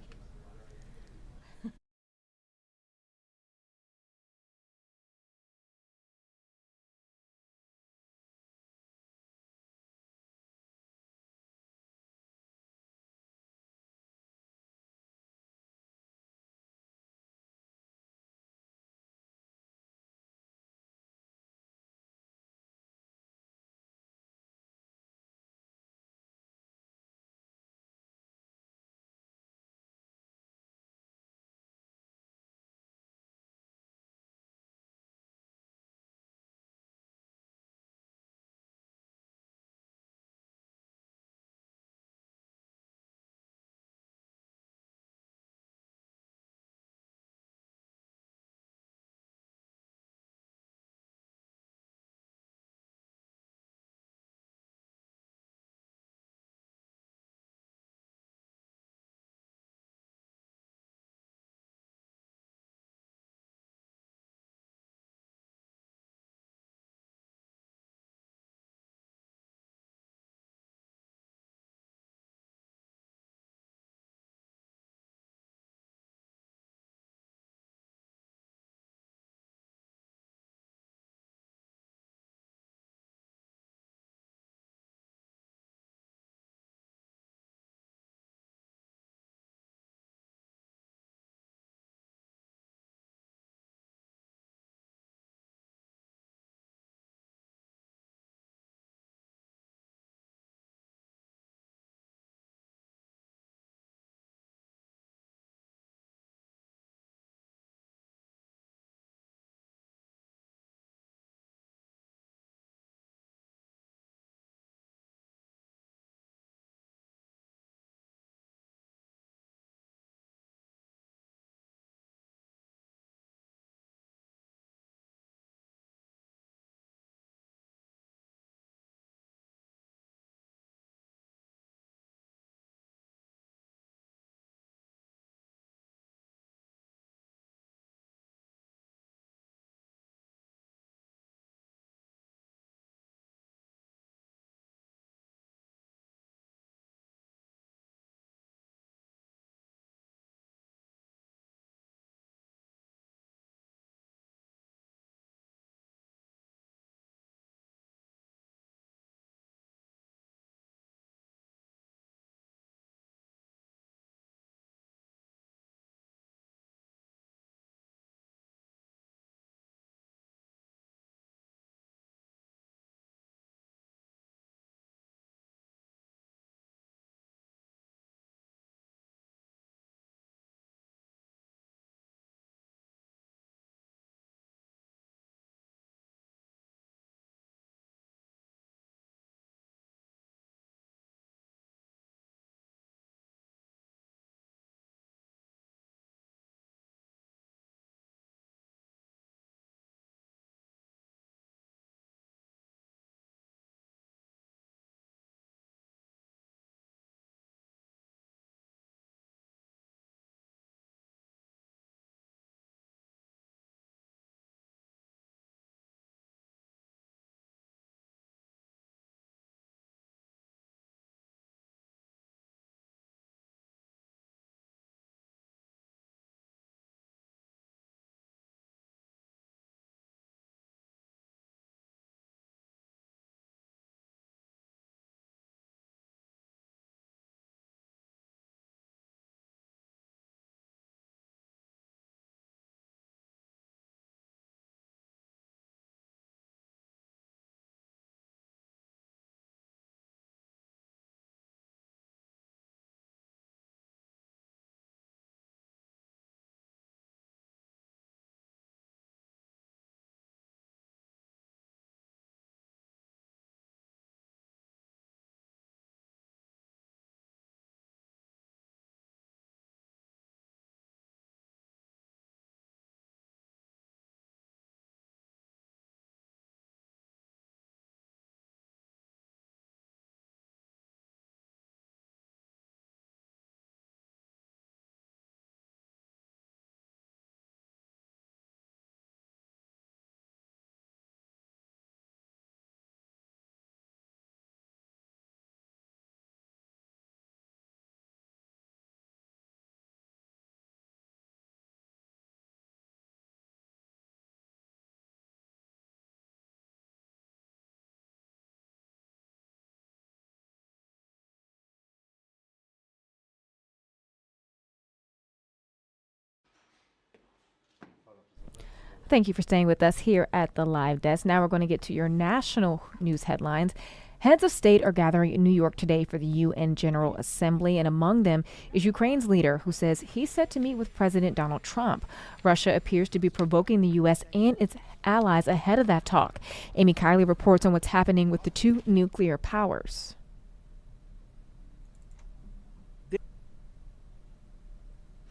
Thank you for staying with us here at the Live Desk. Now we're going to get to your national news headlines. Heads of state are gathering in New York today for the UN General Assembly, and among them is Ukraine's leader, who says he's set to meet with President Donald Trump. Russia appears to be provoking the U.S. and its allies ahead of that talk. Amy Kiley reports on what's happening with the two nuclear powers.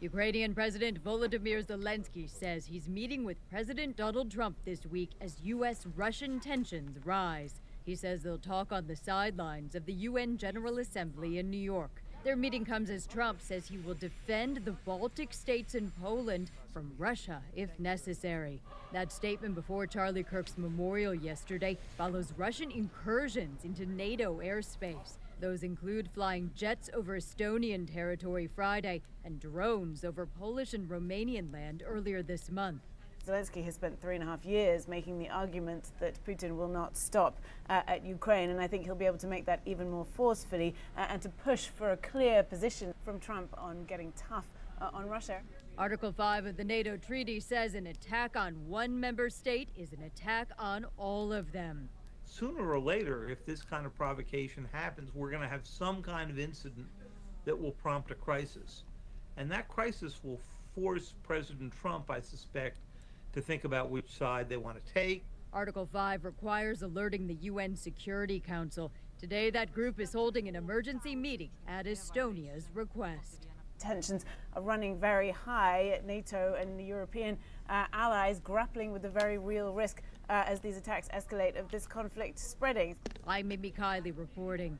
Ukrainian President Volodymyr Zelensky says he's meeting with President Donald Trump this week as U.S.-Russian tensions rise. He says they'll talk on the sidelines of the UN General Assembly in New York. Their meeting comes as Trump says he will defend the Baltic states and Poland from Russia if necessary. That statement before Charlie Kirk's memorial yesterday follows Russian incursions into NATO airspace. Those include flying jets over Estonian territory Friday and drones over Polish and Romanian land earlier this month. Zelensky has spent 3.5 years making the argument that Putin will not stop at Ukraine, and I think he'll be able to make that even more forcefully and to push for a clear position from Trump on getting tough on Russia. Article 5 of the NATO treaty says an attack on one member state is an attack on all of them. Sooner or later, if this kind of provocation happens, we're going to have some kind of incident that will prompt a crisis. And that crisis will force President Trump, I suspect, to think about which side they want to take. Article 5 requires alerting the UN Security Council. Today, that group is holding an emergency meeting at Estonia's request. Tensions are running very high. NATO and the European allies grappling with the very real risk as these attacks escalate of this conflict spreading. I'm Amy Kiley reporting.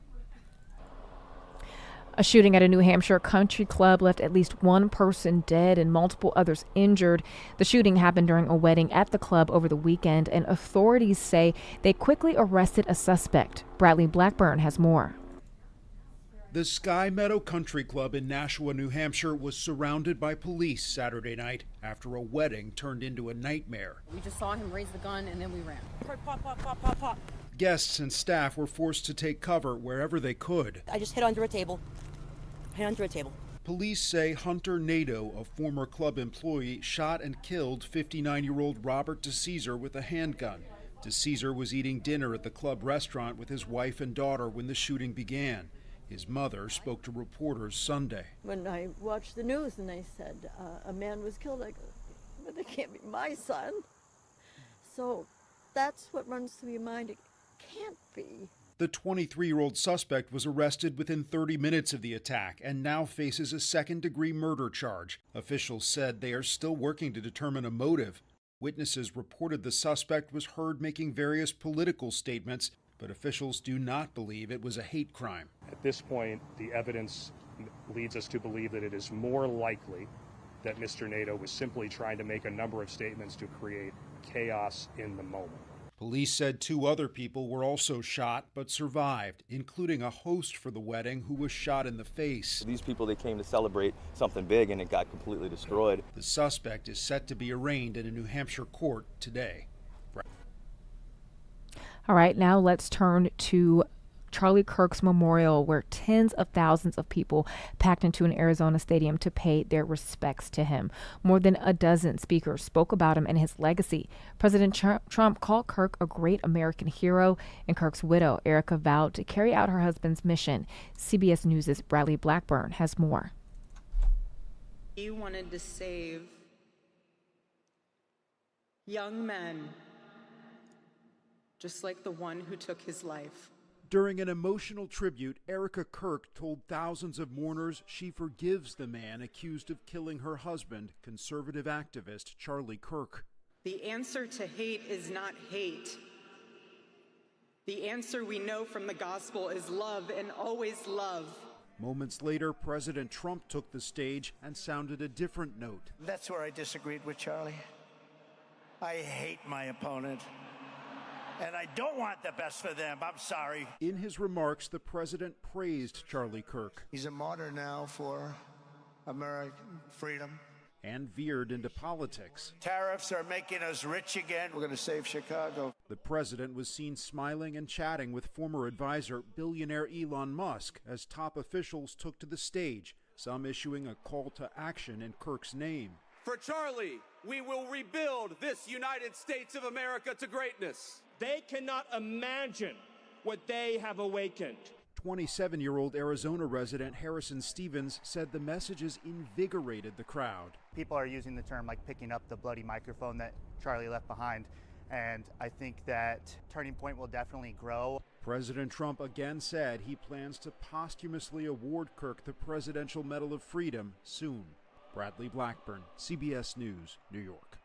A shooting at a New Hampshire country club left at least one person dead and multiple others injured. The shooting happened during a wedding at the club over the weekend, and authorities say they quickly arrested a suspect. Bradley Blackburn has more. The Sky Meadow Country Club in Nashua, New Hampshire was surrounded by police Saturday night after a wedding turned into a nightmare. We just saw him raise the gun and then we ran. Pop, pop, pop, pop, pop. Guests and staff were forced to take cover wherever they could. I just hid under a table. Police say Hunter Nadeau, a former club employee, shot and killed 59-year-old Robert DeCesar with a handgun. DeCesar was eating dinner at the club restaurant with his wife and daughter when the shooting began. His mother spoke to reporters Sunday. When I watched the news and they said a man was killed, I go, but it can't be my son. So that's what runs through your mind. It can't be. The 23-year-old suspect was arrested within 30 minutes of the attack and now faces a second-degree murder charge. Officials said they are still working to determine a motive. Witnesses reported the suspect was heard making various political statements, but officials do not believe it was a hate crime. At this point, the evidence leads us to believe that it is more likely that Mr. Nadeau was simply trying to make a number of statements to create chaos in the moment. Police said 2 other people were also shot but survived, including a host for the wedding who was shot in the face. These people, they came to celebrate something big and it got completely destroyed. The suspect is set to be arraigned in a New Hampshire court today. All right, now let's turn to Charlie Kirk's memorial, where tens of thousands of people packed into an Arizona stadium to pay their respects to him. More than a dozen speakers spoke about him and his legacy. President Trump called Kirk a great American hero, and Kirk's widow, Erica, vowed to carry out her husband's mission. CBS News' Bradley Blackburn has more. He wanted to save young men, just like the one who took his life. During an emotional tribute, Erica Kirk told thousands of mourners she forgives the man accused of killing her husband, conservative activist Charlie Kirk. The answer to hate is not hate. The answer we know from the gospel is love, and always love. Moments later, President Trump took the stage and sounded a different note. That's where I disagreed with Charlie. I hate my opponent. And I don't want the best for them. I'm sorry. In his remarks, the president praised Charlie Kirk. He's a martyr now for American freedom. And veered into politics. Tariffs are making us rich again. We're going to save Chicago. The president was seen smiling and chatting with former advisor, billionaire Elon Musk, as top officials took to the stage, some issuing a call to action in Kirk's name. For Charlie, we will rebuild this United States of America to greatness. They cannot imagine what they have awakened. 27-year-old Arizona resident Harrison Stevens said the messages invigorated the crowd. People are using the term like picking up the bloody microphone that Charlie left behind, and I think that Turning Point will definitely grow. President Trump again said he plans to posthumously award Kirk the Presidential Medal of Freedom soon. Bradley Blackburn, CBS News, New York.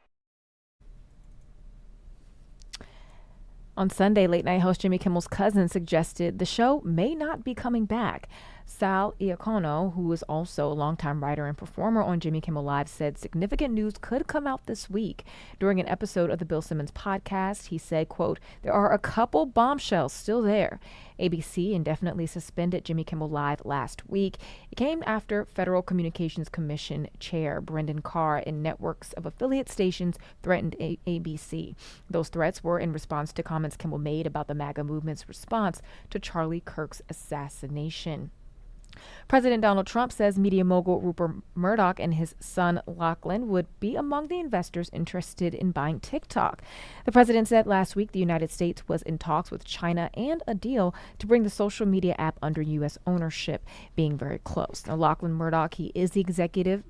On Sunday, late-night host Jimmy Kimmel's cousin suggested the show may not be coming back. Sal Iacono, who is also a longtime writer and performer on Jimmy Kimmel Live, said significant news could come out this week. During an episode of the Bill Simmons podcast, he said, quote, "There are a couple bombshells still there." ABC indefinitely suspended Jimmy Kimmel Live last week. It came after Federal Communications Commission Chair Brendan Carr and networks of affiliate stations threatened ABC. Those threats were in response to comments Kimmel made about the MAGA movement's response to Charlie Kirk's assassination. President Donald Trump says media mogul Rupert Murdoch and his son Lachlan would be among the investors interested in buying TikTok. The president said last week the United States was in talks with China and a deal to bring the social media app under U.S. ownership, being very close. Now, Lachlan Murdoch, he is the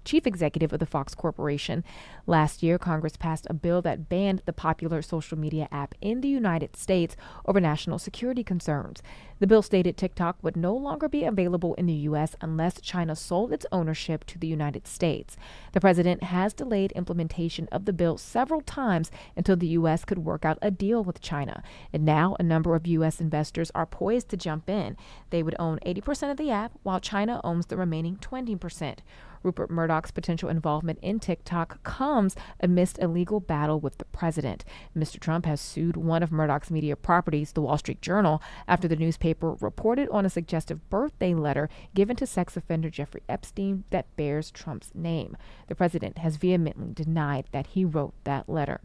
chief executive of the Fox Corporation. Last year, Congress passed a bill that banned the popular social media app in the United States over national security concerns. The bill stated TikTok would no longer be available in the U.S. unless China sold its ownership to the United States. The president has delayed implementation of the bill several times until the U.S. could work out a deal with China. And now a number of U.S. investors are poised to jump in. They would own 80% of the app, while China owns the remaining 20%. Rupert Murdoch's potential involvement in TikTok comes amidst a legal battle with the president. Mr. Trump has sued one of Murdoch's media properties, the Wall Street Journal, after the newspaper reported on a suggestive birthday letter given to sex offender Jeffrey Epstein that bears Trump's name. The president has vehemently denied that he wrote that letter.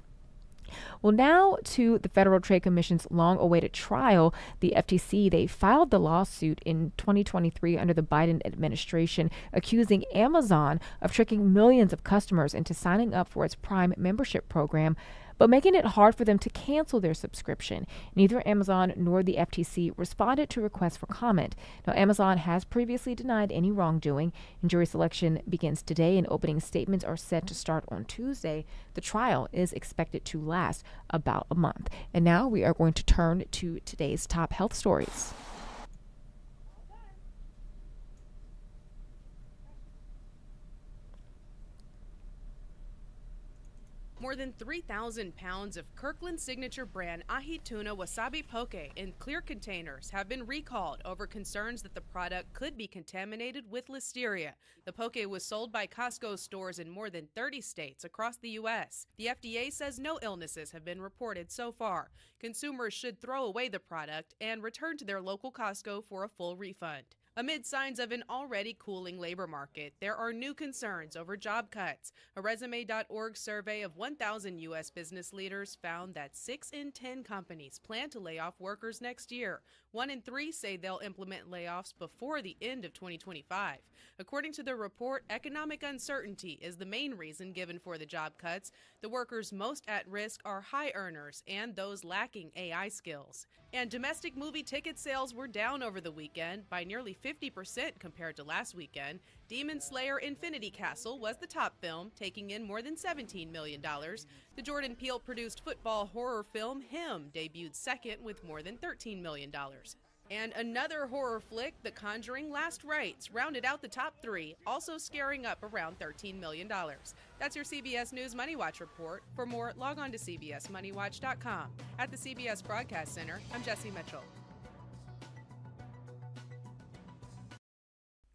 Well, now to the Federal Trade Commission's long-awaited trial. The FTC, they filed the lawsuit in 2023 under the Biden administration, accusing Amazon of tricking millions of customers into signing up for its Prime membership program, but making it hard for them to cancel their subscription. Neither Amazon nor the FTC responded to requests for comment. Now, Amazon has previously denied any wrongdoing, and jury selection begins today, and opening statements are set to start on Tuesday. The trial is expected to last about a month. And now we are going to turn to today's top health stories. More than 3,000 pounds of Kirkland signature brand ahi tuna wasabi poke in clear containers have been recalled over concerns that the product could be contaminated with listeria. The poke was sold by Costco stores in more than 30 states across the U.S. The FDA says no illnesses have been reported so far. Consumers should throw away the product and return to their local Costco for a full refund. Amid signs of an already cooling labor market, there are new concerns over job cuts. A Resume.org survey of 1,000 U.S. business leaders found that 6 in 10 companies plan to lay off workers next year. 1 in 3 say they'll implement layoffs before the end of 2025. According to the report, economic uncertainty is the main reason given for the job cuts. The workers most at risk are high earners and those lacking AI skills. And domestic movie ticket sales were down over the weekend by nearly 50% compared to last weekend. Demon Slayer Infinity Castle was the top film, taking in more than $17 million. The Jordan Peele-produced football horror film Him debuted second with more than $13 million. And another horror flick, The Conjuring Last Rites, rounded out the top 3, also scaring up around $13 million. That's your CBS News Money Watch report. For more, log on to cbsmoneywatch.com. At the CBS Broadcast Center, I'm Jesse Mitchell.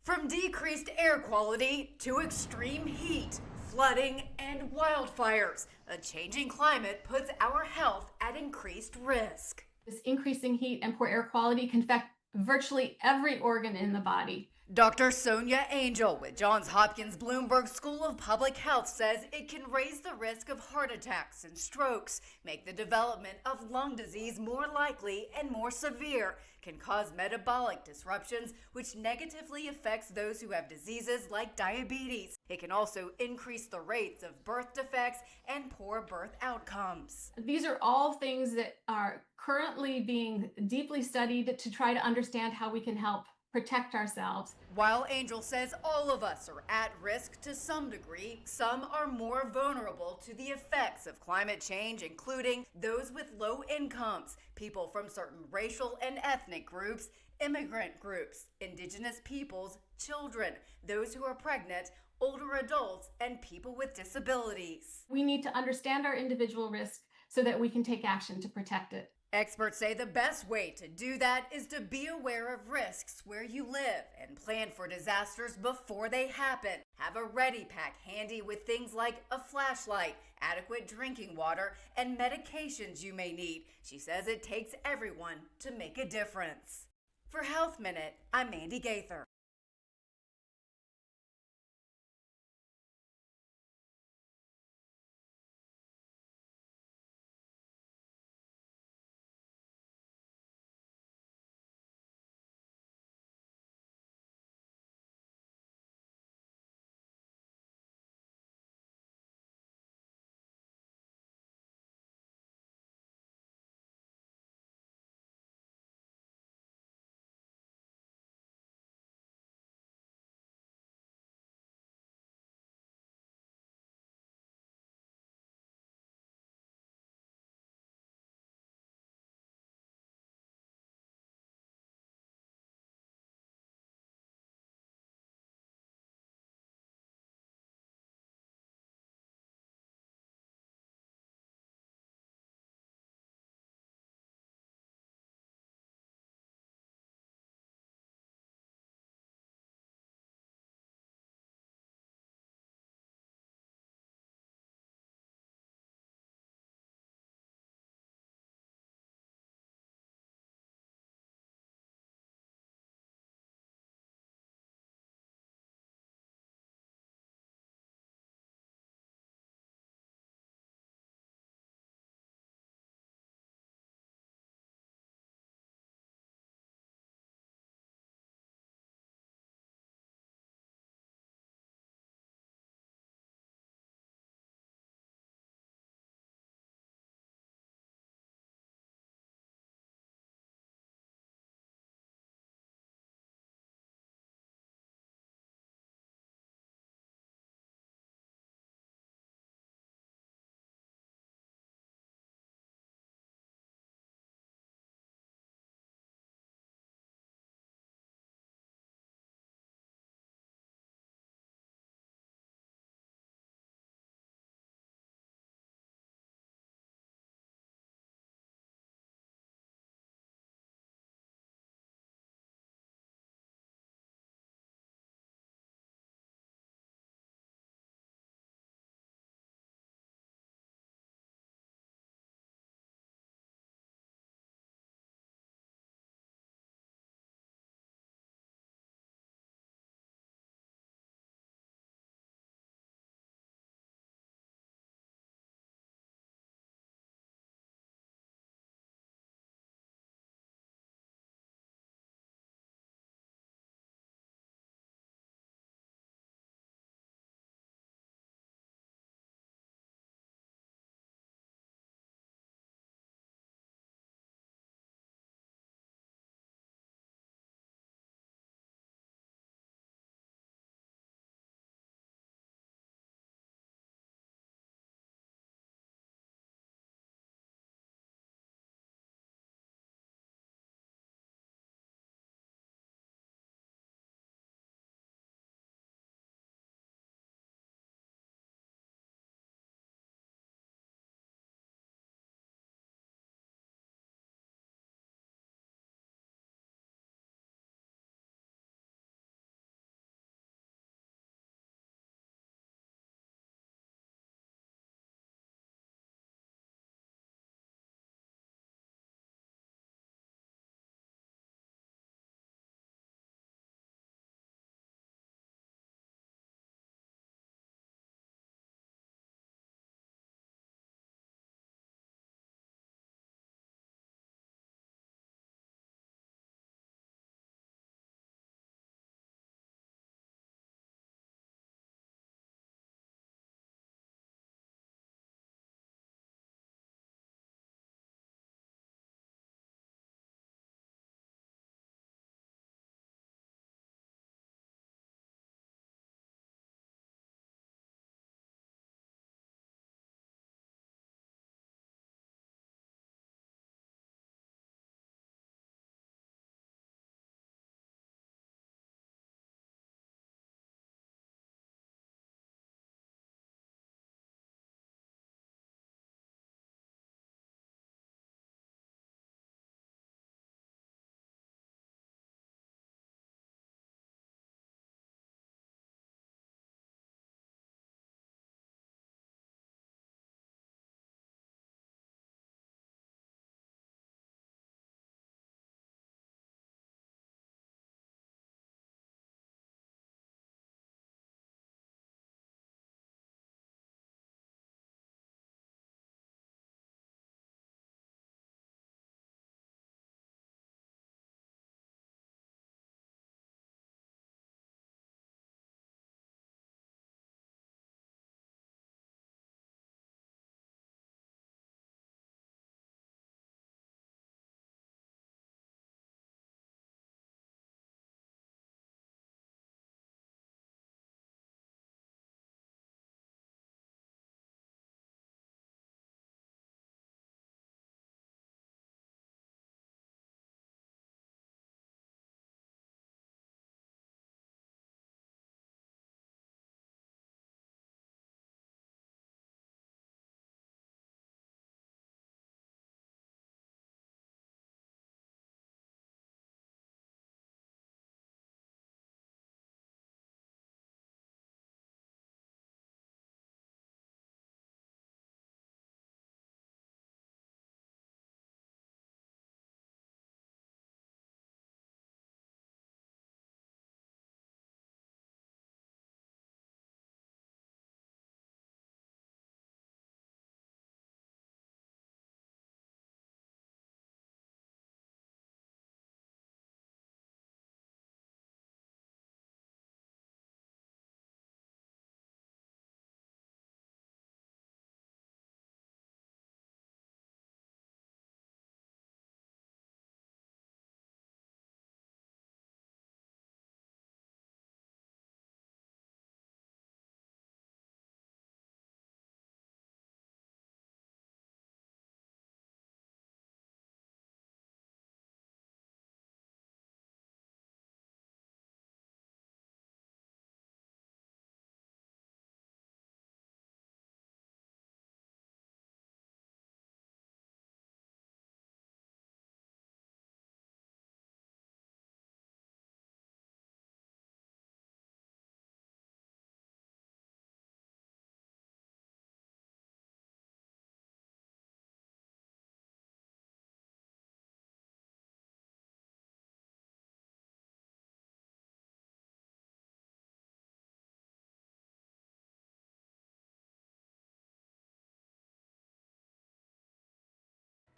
From decreased air quality to extreme heat, flooding, and wildfires, a changing climate puts our health at increased risk. This increasing heat and poor air quality can affect virtually every organ in the body. Dr. Sonia Angel with Johns Hopkins Bloomberg School of Public Health says it can raise the risk of heart attacks and strokes, make the development of lung disease more likely and more severe, can cause metabolic disruptions, which negatively affects those who have diseases like diabetes. It can also increase the rates of birth defects and poor birth outcomes. These are all things that are currently being deeply studied to try to understand how we can help protect ourselves. While Angel says all of us are at risk to some degree, some are more vulnerable to the effects of climate change, including those with low incomes, people from certain racial and ethnic groups, immigrant groups, indigenous peoples, children, those who are pregnant, older adults, and people with disabilities. We need to understand our individual risk so that we can take action to protect it. Experts say the best way to do that is to be aware of risks where you live and plan for disasters before they happen. Have a ready pack handy with things like a flashlight, adequate drinking water, and medications you may need. She says it takes everyone to make a difference. For Health Minute, I'm Mandy Gaither.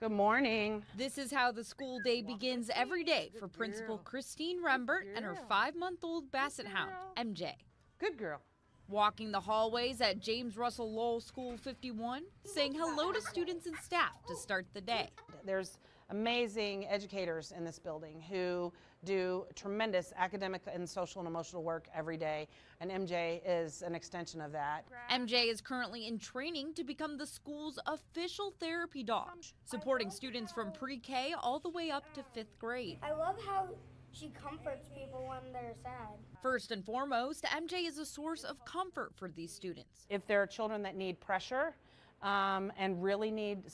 Good morning. This is how the school day begins every day for Principal Christine Rembert and her 5-month-old Basset Hound, MJ. Good girl. Walking the hallways at James Russell Lowell School 51, saying hello to students and staff to start the day. There's amazing educators in this building who do tremendous academic and social and emotional work every day, and MJ is an extension of that. MJ is currently in training to become the school's official therapy dog, supporting students from pre-K all the way up to 5th grade. I love how she comforts people when they're sad. First and foremost, MJ is a source of comfort for these students. If there are children that need pressure and really need,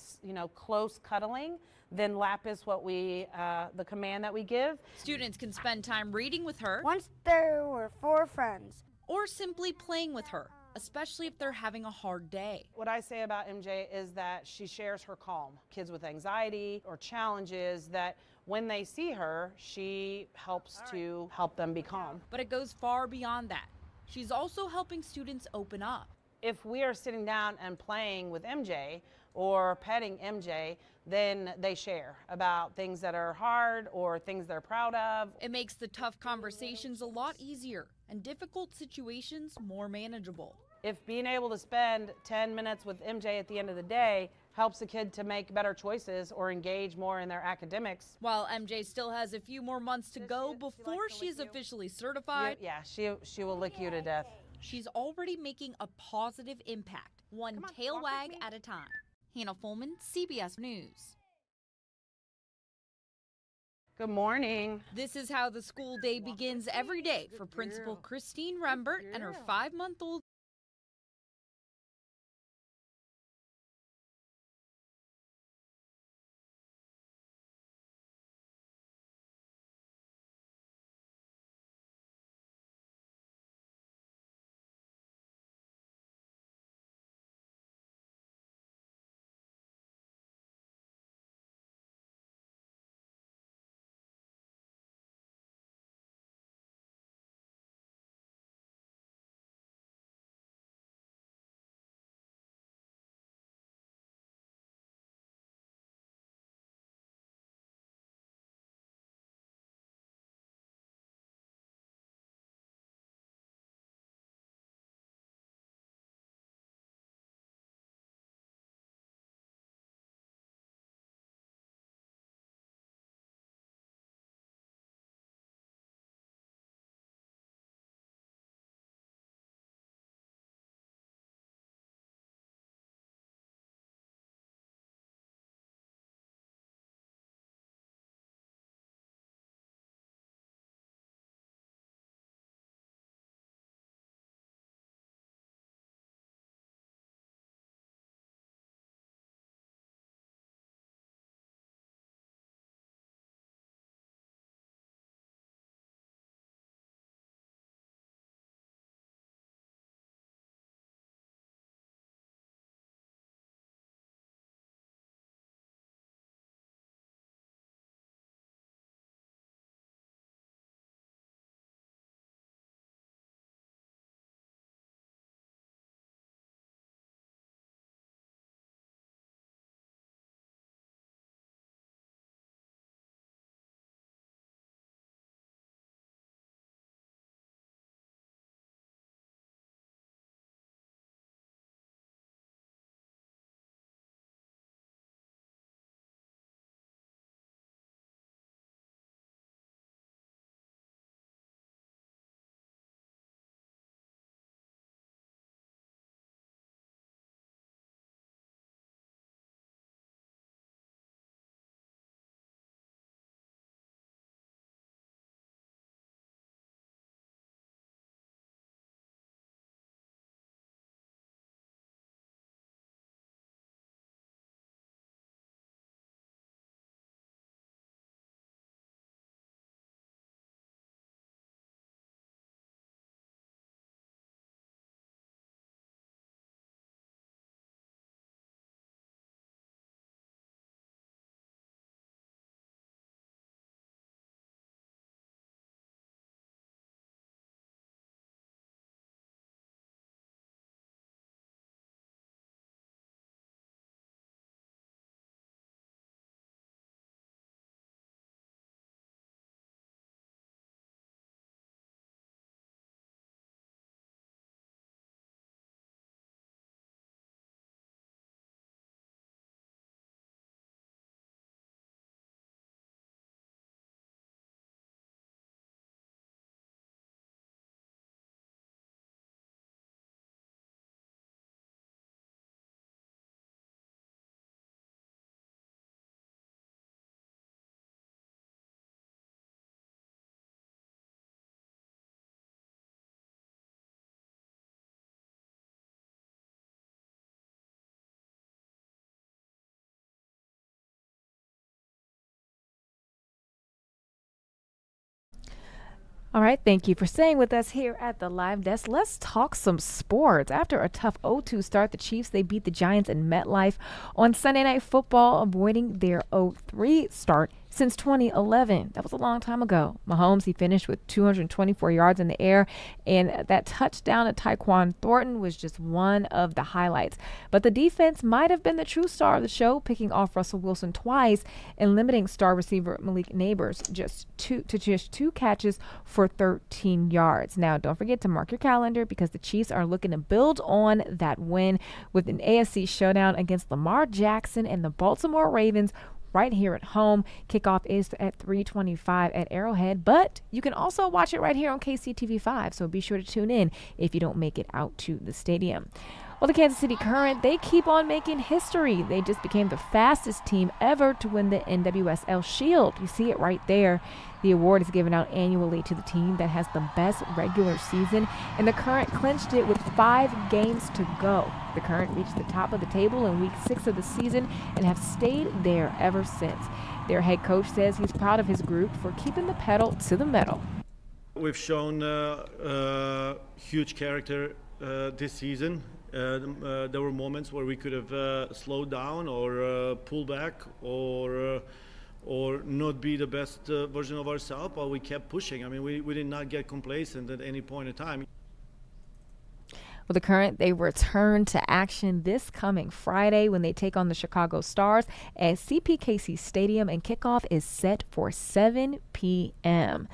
close cuddling, then lap is what the command that we give. Students can spend time reading with her. Once there were 4 friends. Or simply playing with her, especially if they're having a hard day. What I say about MJ is that she shares her calm. Kids with anxiety or challenges, that when they see her, she helps to help them be calm. But it goes far beyond that. She's also helping students open up. If we are sitting down and playing with MJ or petting MJ, then they share about things that are hard or things they're proud of. It makes the tough conversations a lot easier and difficult situations more manageable. If being able to spend 10 minutes with MJ at the end of the day helps a kid to make better choices or engage more in their academics. While MJ still has a few more months to go before she's officially certified. Yeah, she will lick you to death. She's already making a positive impact, one tail wag at a time. Hannah Fulman, CBS News. Good morning. This is how the school day begins every day for Principal Christine Rembert and her 5-month-old All right, thank you for staying with us here at the Live Desk. Let's talk some sports. After a tough 0-2 start, the Chiefs, they beat the Giants in MetLife on Sunday Night Football, avoiding their 0-3 start since 2011. That was a long time ago. Mahomes, he finished with 224 yards in the air, and that touchdown to Tyquan Thornton was just one of the highlights. But the defense might have been the true star of the show, picking off Russell Wilson twice and limiting star receiver Malik Neighbors just two catches for 13 yards. Now, don't forget to mark your calendar because the Chiefs are looking to build on that win with an AFC showdown against Lamar Jackson and the Baltimore Ravens right here at home. Kickoff is at 3:25 at Arrowhead, but you can also watch it right here on KCTV5, so be sure to tune in if you don't make it out to the stadium. Well, the Kansas City Current, they keep on making history. They just became the fastest team ever to win the NWSL Shield. You see it right there. The award is given out annually to the team that has the best regular season, and the Current clinched it with 5 games to go. The Current reached the top of the table in week 6 of the season and have stayed there ever since. Their head coach says he's proud of his group for keeping the pedal to the metal. We've shown huge character this season. There were moments where we could have slowed down or pulled back or not be the best version of ourselves, but we kept pushing. I mean, we did not get complacent at any point in time. Well, the Current, they return to action this coming Friday when they take on the Chicago Stars at CPKC Stadium, and kickoff is set for 7 p.m.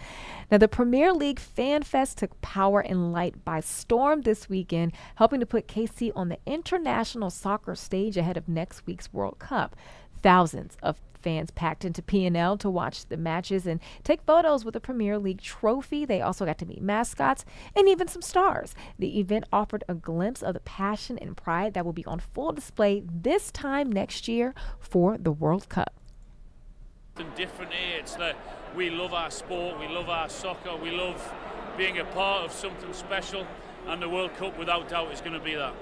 Now, the Premier League Fan Fest took Power and Light by storm this weekend, helping to put KC on the international soccer stage ahead of next week's World Cup. Thousands of fans packed into P&L to watch the matches and take photos with the Premier League trophy. They also got to meet mascots and even some stars. The event offered a glimpse of the passion and pride that will be on full display this time next year for the World Cup. Different here. It's that we love our sport, we love our soccer, we love being a part of something special, and the World Cup without doubt is going to be that.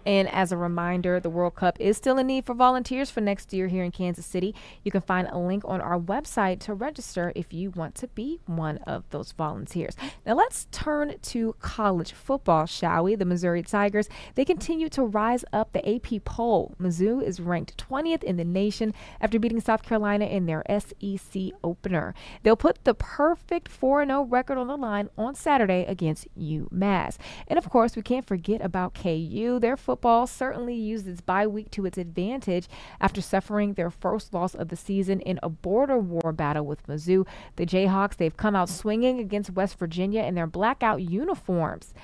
And as a reminder, the World Cup is still in need for volunteers for next year here in Kansas City. You can find a link on our website to register if you want to be one of those volunteers. Now let's turn to college football, shall we? The Missouri Tigers, they continue to rise up the AP poll. Mizzou is ranked 20th in the nation after beating South Carolina in their SEC opener. They'll put the perfect 4-0 record on the line on Saturday against UMass. And of course, we can't forget about KU. Their football certainly used its bye week to its advantage after suffering their first loss of the season in a border war battle with Mizzou. The Jayhawks, they've come out swinging against West Virginia in their blackout uniforms.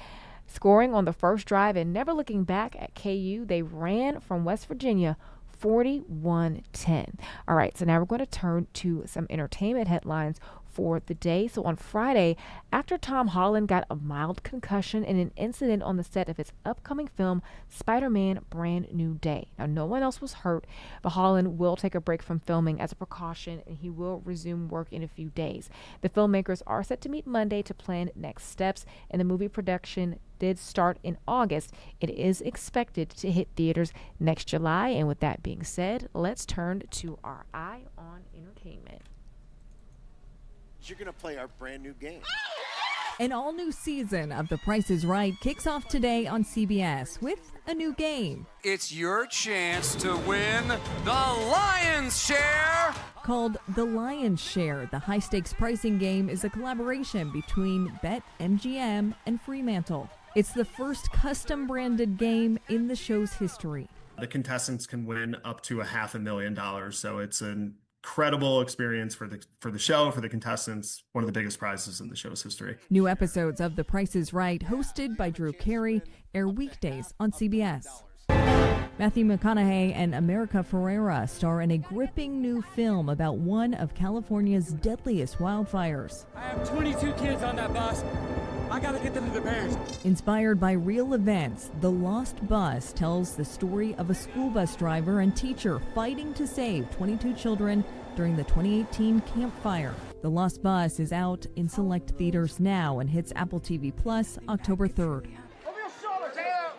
Scoring on the first drive and never looking back at KU, they ran from West Virginia 41-10. All right, so now we're going to turn to some entertainment headlines for the day. So on Friday, actor Tom Holland got a mild concussion in an incident on the set of his upcoming film, Spider-Man: Brand New Day. Now, no one else was hurt, but Holland will take a break from filming as a precaution, and he will resume work in a few days. The filmmakers are set to meet Monday to plan next steps, and the movie production did start in August. It is expected to hit theaters next July. And with that being said, let's turn to our Eye on Entertainment. You're going to play our brand new game. An all-new season of The Price is Right kicks off today on CBS with a new game. It's your chance to win the lion's share. Called The Lion's Share, the high-stakes pricing game is a collaboration between BetMGM and Fremantle. It's the first custom-branded game in the show's history. The contestants can win up to $500,000, so it's an incredible experience for the show, for the contestants, one of the biggest prizes in the show's history. New episodes of The Price is Right, hosted by Drew Carey, air weekdays on CBS. Matthew McConaughey and America Ferrera star in a gripping new film about one of California's deadliest wildfires. I have 22 kids on that bus. I gotta get them to their parents. Inspired by real events, The Lost Bus tells the story of a school bus driver and teacher fighting to save 22 children during the 2018 Camp Fire. The Lost Bus is out in select theaters now and hits Apple TV Plus October 3rd.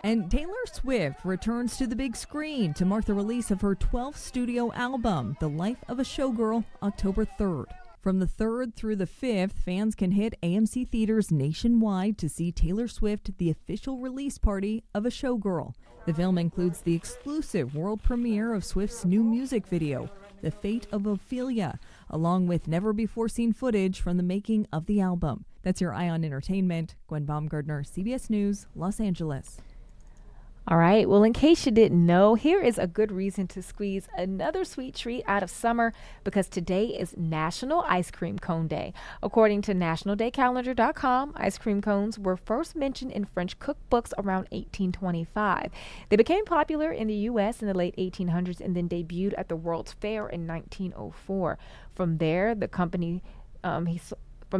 And Taylor Swift returns to the big screen to mark the release of her 12th studio album, The Life of a Showgirl, October 3rd. From the 3rd through the 5th, fans can hit AMC theaters nationwide to see Taylor Swift, the official release party of A Showgirl. The film includes the exclusive world premiere of Swift's new music video, The Fate of Ophelia, along with never-before-seen footage from the making of the album. That's your Eye on Entertainment. Gwen Baumgardner, CBS News, Los Angeles. All right. Well, in case you didn't know, here is a good reason to squeeze another sweet treat out of summer, because today is National Ice Cream Cone Day. According to nationaldaycalendar.com, ice cream cones were first mentioned in French cookbooks around 1825. They became popular in the U.S. in the late 1800s and then debuted at the World's Fair in 1904. From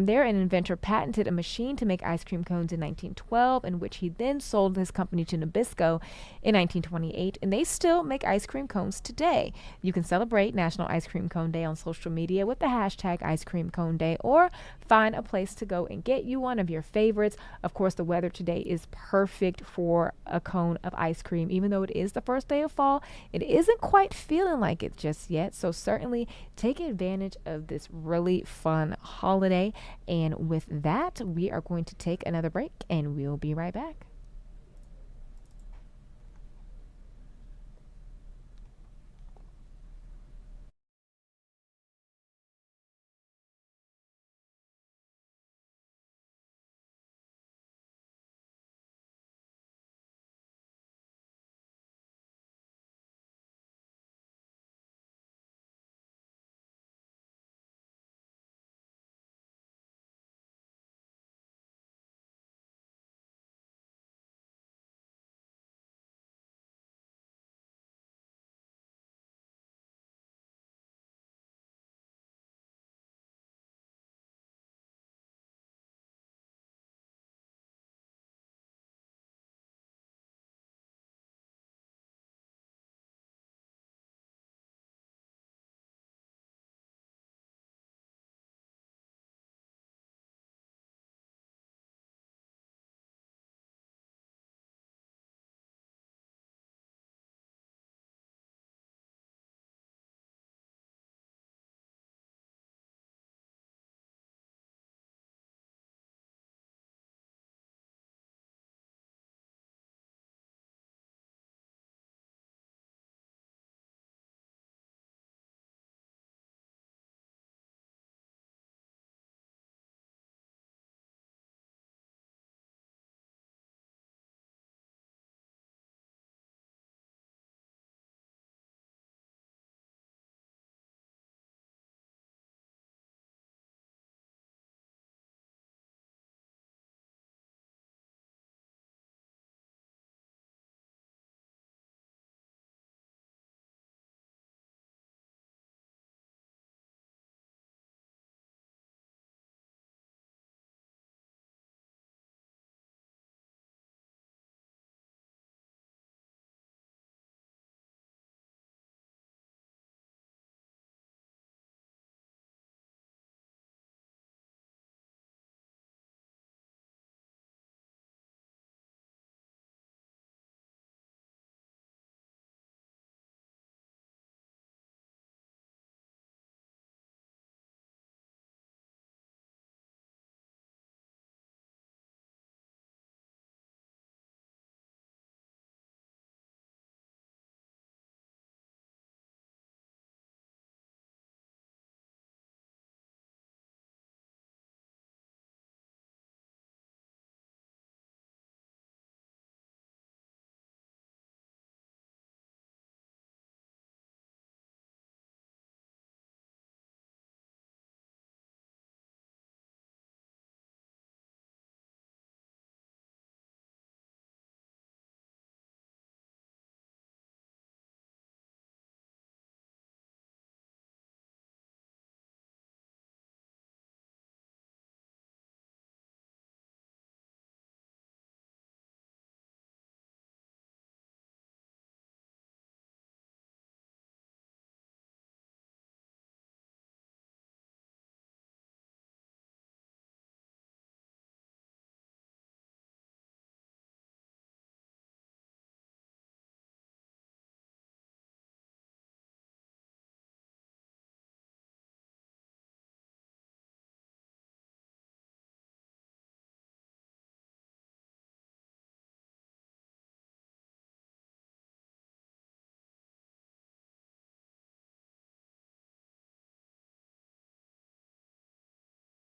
there, an inventor patented a machine to make ice cream cones in 1912, in which he then sold his company to Nabisco in 1928, and they still make ice cream cones today. You can celebrate National Ice Cream Cone Day on social media with the hashtag Ice Cream Cone Day, or find a place to go and get you one of your favorites. Of course, the weather today is perfect for a cone of ice cream. Even though it is the first day of fall, it isn't quite feeling like it just yet, so certainly take advantage of this really fun holiday. And with that, we are going to take another break, and we'll be right back.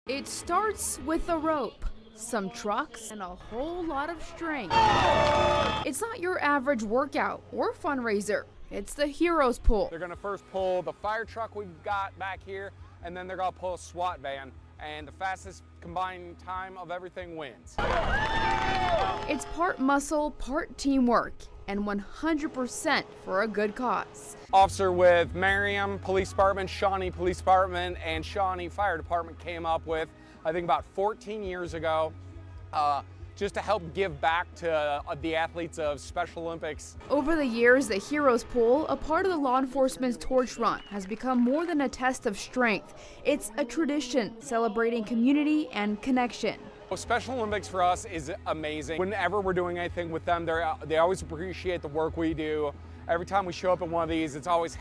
It starts with a rope, some trucks, and a whole lot of string. It's not your average workout or fundraiser. It's the Heroes Pull. They're gonna first pull the fire truck we've got back here, and then they're gonna pull a SWAT van, and the fastest combined time of everything wins. It's part muscle, part teamwork, and 100% for a good cause. Officer with Merriam Police Department, Shawnee Police Department, and Shawnee Fire Department came up with, I think about 14 years ago, just to help give back to the athletes of Special Olympics. Over the years, the Heroes Pull, a part of the law enforcement's torch run, has become more than a test of strength. It's a tradition celebrating community and connection. Special Olympics for us is amazing. Whenever we're doing anything with them, they always appreciate the work we do. Every time we show up at one of these, it's always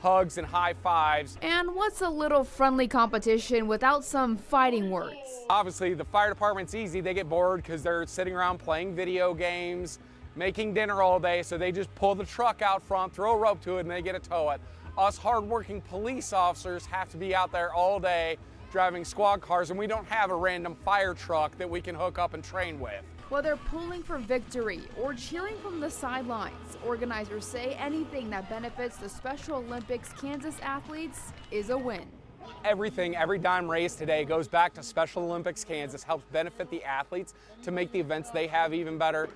hugs and high fives. And what's a little friendly competition without some fighting words? Obviously, the fire department's easy. They get bored because they're sitting around playing video games, making dinner all day, so they just pull the truck out front, throw a rope to it, and they get to tow it. Us hardworking police officers have to be out there all day driving squad cars, and we don't have a random fire truck that we can hook up and train with. Whether pulling for victory or cheering from the sidelines, organizers say anything that benefits the Special Olympics Kansas athletes is a win. Everything, every dime raised today goes back to Special Olympics Kansas, helps benefit the athletes to make the events they have even better.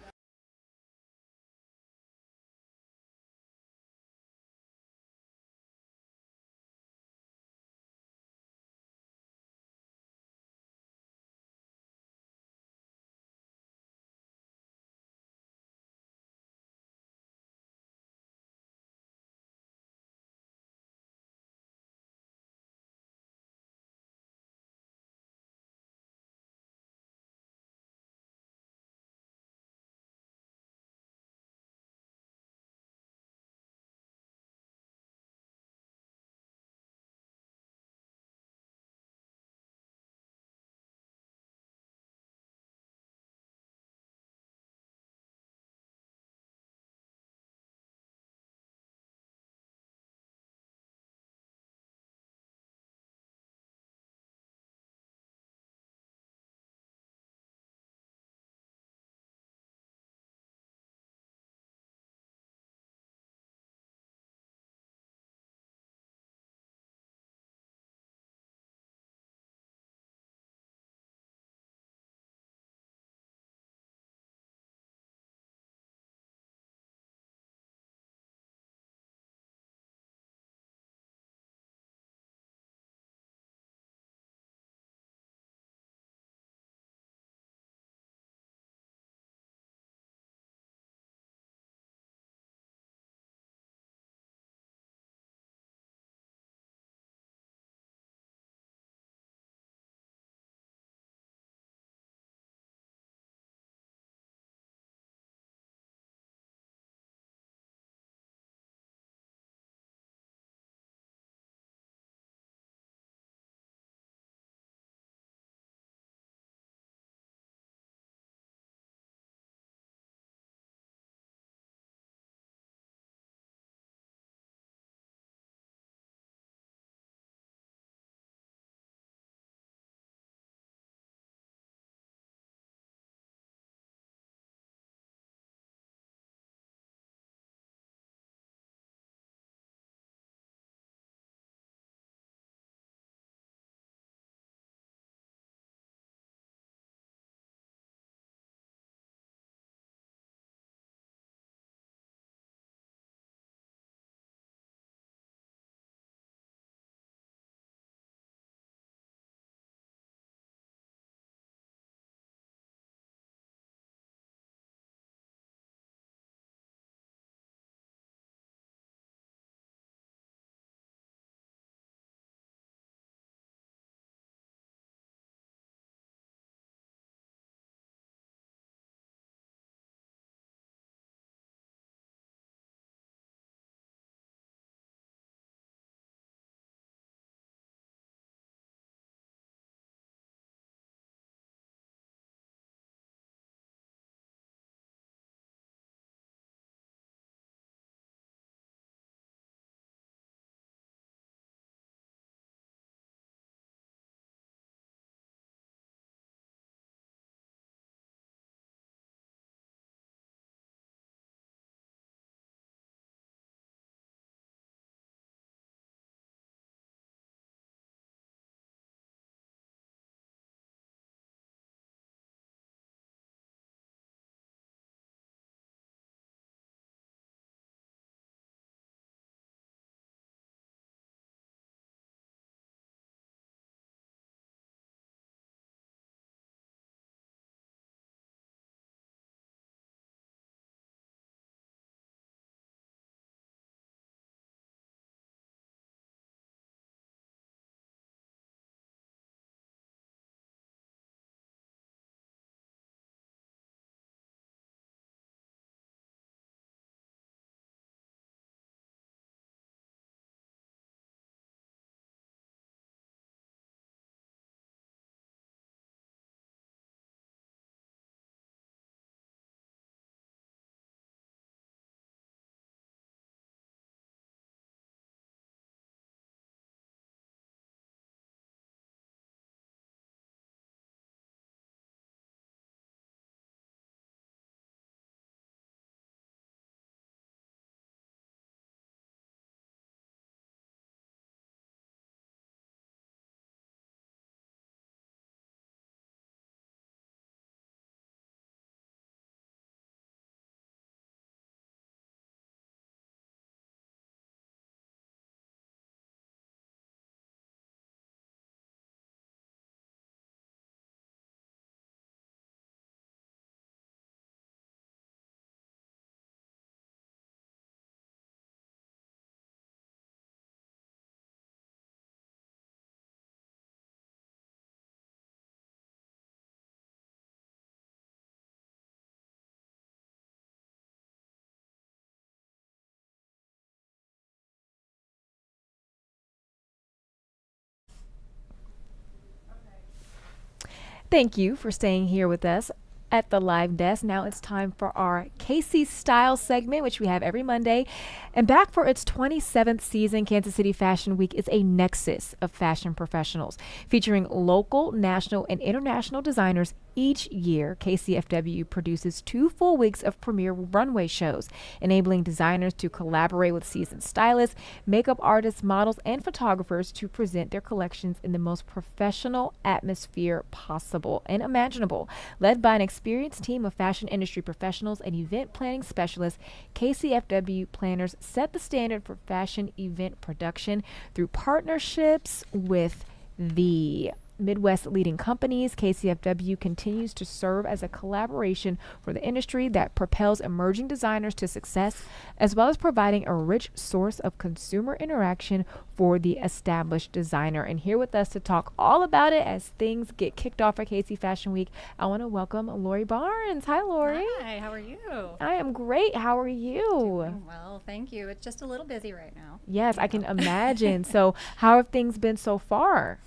Thank you for staying here with us at the live desk. Now it's time for our KC Style segment, which we have every Monday. And back for its 27th season, Kansas City Fashion Week is a nexus of fashion professionals, featuring local, national, and international designers. Each year, KCFW produces 2 full weeks of premiere runway shows, enabling designers to collaborate with seasoned stylists, makeup artists, models, and photographers to present their collections in the most professional atmosphere possible and imaginable. Led by an experienced team of fashion industry professionals and event planning specialists, KCFW planners set the standard for fashion event production through partnerships with the Midwest leading companies. KCFW continues to serve as a collaboration for the industry that propels emerging designers to success, as well as providing a rich source of consumer interaction for the established designer. And here with us to talk all about it as things get kicked off at KC Fashion Week, I want to welcome Lori Barnes. Hi, Lori. Hi, how are you? I am great. How are you? Doing well, thank you. It's just a little busy right now. Yes, I can imagine. So how have things been so far?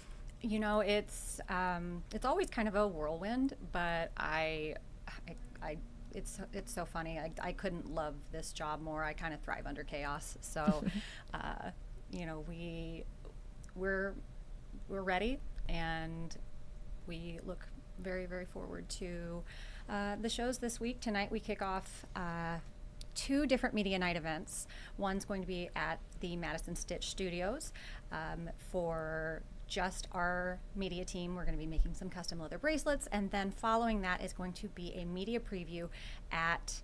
You know, it's always kind of a whirlwind, but it's so funny. I couldn't love this job more. I kind of thrive under chaos. So, you know, we're ready, and we look very, very forward to the shows this week. Tonight we kick off 2 different media night events. One's going to be at the Madison Stitch Studios for just our media team. We're going to be making some custom leather bracelets, and then following that is going to be a media preview at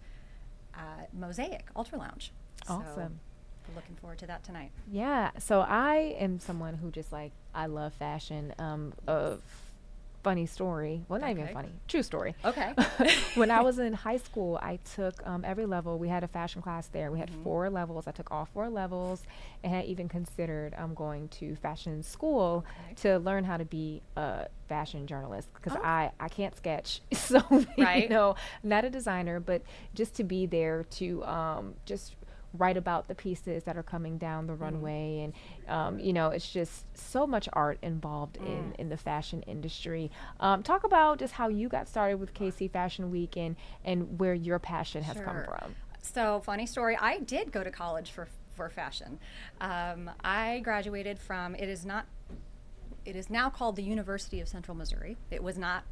Mosaic Ultra Lounge. Awesome. So we're looking forward to that tonight. Yeah. So I am someone who just I love fashion. Funny story. Well, not even funny. True story. Okay. When I was in high school, I took every level. We had a fashion class there. We had 4 levels. I took all 4 levels, and had even considered going to fashion school to learn how to be a fashion journalist, because I can't sketch. So, you know, not a designer, but just to be there to just write about the pieces that are coming down the runway. And you know, it's just so much art involved in the fashion industry. Talk about just how you got started with KC Fashion Week and where your passion has come from. So, funny story, I did go to college for fashion. I graduated from, it is now called the University of Central Missouri. It was not